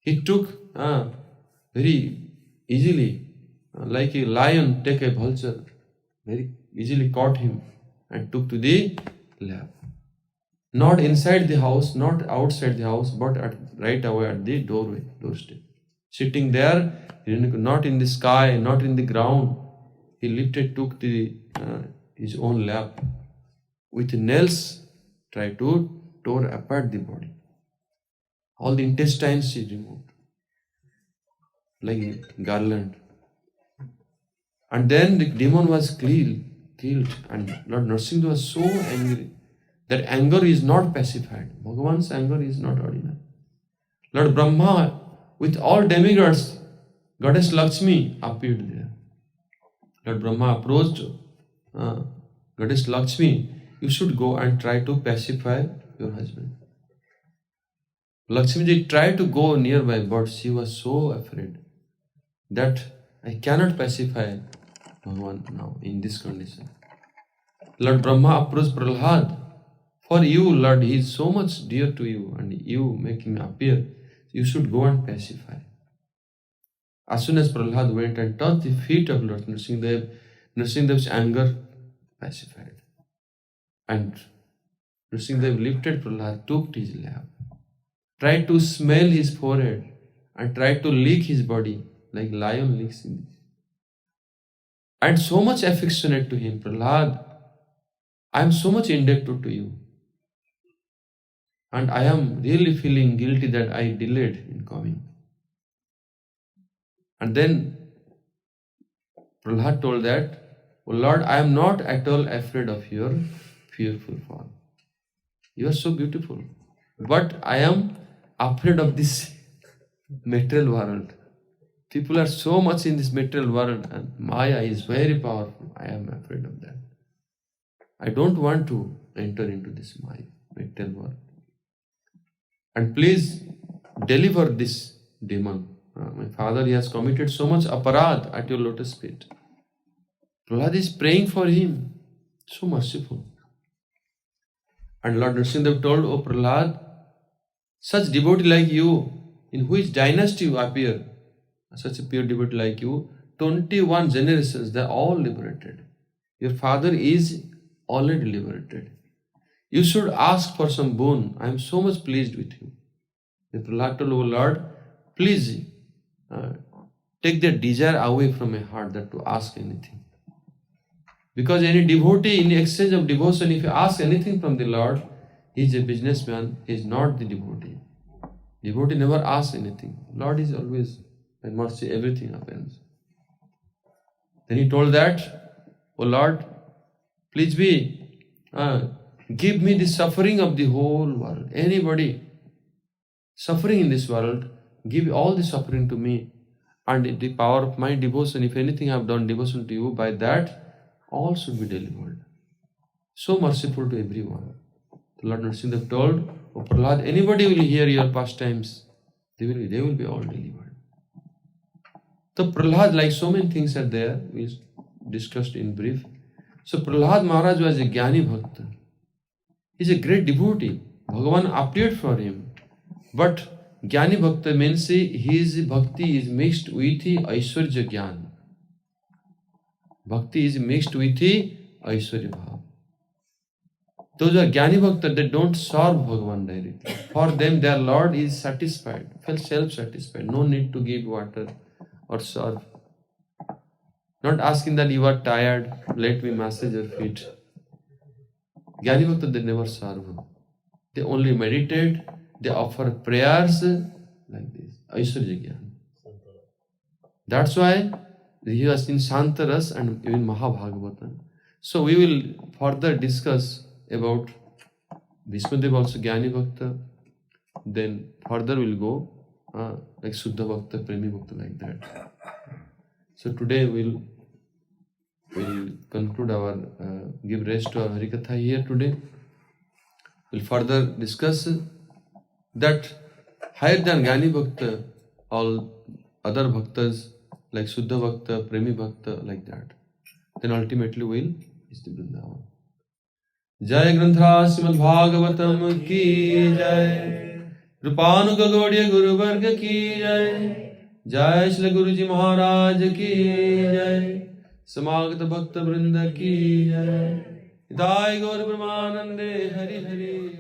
S1: He took very easily, like a lion take a vulture, very easily caught him and took to the lap. Not inside the house, not outside the house, but right away at the doorstep. Sitting there, not in the sky, not in the ground. He lifted, took his own lap. With nails, tried to tore apart the body. All the intestines he removed. Like a garland. And then the demon was killed. And Lord Nrsimha was so angry. That anger is not pacified. Bhagavan's anger is not ordinary. Lord Brahma, with all demigods, Goddess Lakshmi appeared there. Lord Brahma approached Goddess Lakshmi, you should go and try to pacify your husband. Lakshmi ji tried to go nearby, but she was so afraid that I cannot pacify Bhagavan now in this condition. Lord Brahma approached Prahlad. For you, Lord, he is so much dear to you, and you make him appear. You should go and pacify. As soon as Prahlad went and touched the feet of Lord Nrsimhadev, Nrsimhadev's anger pacified. And Nrsimhadev lifted Prahlad, took his lap, tried to smell his forehead, and tried to lick his body like lion licks in. And so much affectionate to him, Prahlad, I am so much indebted to you. And I am really feeling guilty that I delayed in coming. And then Prahlad told that, oh Lord, I am not at all afraid of your fearful form. You are so beautiful. But I am afraid of this material world. People are so much in this material world, and Maya is very powerful. I am afraid of that. I don't want to enter into this Maya, material world. And please deliver this demon. My father, he has committed so much aparad at your lotus feet. Prahlad is praying for him. So merciful. And Lord Nrsimhadev told, oh Prahlad, such devotee like you, in which dynasty you appear, such a pure devotee like you, 21 generations, they are all liberated. Your father is already liberated. You should ask for some boon. I am so much pleased with you. Then Prahlad told, oh Lord, please take that desire away from my heart that to ask anything. Because any devotee, in exchange of devotion, if you ask anything from the Lord, he is a businessman, he is not the devotee. Devotee never asks anything. Lord is always, and mercy, everything happens. Then he told that, oh Lord, please give me the suffering of the whole world. Anybody suffering in this world, give all the suffering to me. And the power of my devotion, if anything I have done devotion to you, by that all should be delivered. So merciful to everyone. The Lord Nrsimhadev told, oh Prahlad, anybody will hear your pastimes, they will be all delivered. So Prahlad, like so many things are there, we discussed in brief. So Prahlad Maharaj was a Jnani Bhakta. He is a great devotee. Bhagavan appeared for him. But Jnani Bhakta means his bhakti is mixed with Aishwarya Jnana. Bhakti is mixed with Aishwarya Bhav. Those are Jnani Bhakta, they don't serve Bhagavan directly. For them, their Lord is satisfied, felt self-satisfied. No need to give water or serve. Not asking that you are tired, let me massage your feet. Jnani Bhakta, they never serve. They only meditate, they offer prayers like this. Aishwarya Jnana. That's why he was in Shantaras and even Mahabhagavatam. So we will further discuss about Bhishmadev also Jnani Bhakta. Then further we'll go like Suddha Bhakta, Premi Bhakta, like that. So today we'll conclude our, give rest to our Harikatha here today. We'll further discuss that higher than Jnani Bhakta, all other Bhaktas like Suddha Bhakta, Premi Bhakta, like that. Then ultimately we'll is the Vrindavan. Jai Granthra Srimad Bhagavatam ki jai. Rupanu Gagodiya Guru Varga ki jai. Jai Shri Guruji Maharaj ki jai. Samagata Bhakta Vrinda ki jai. Hidai Gaur Brahmanande Hari Hari.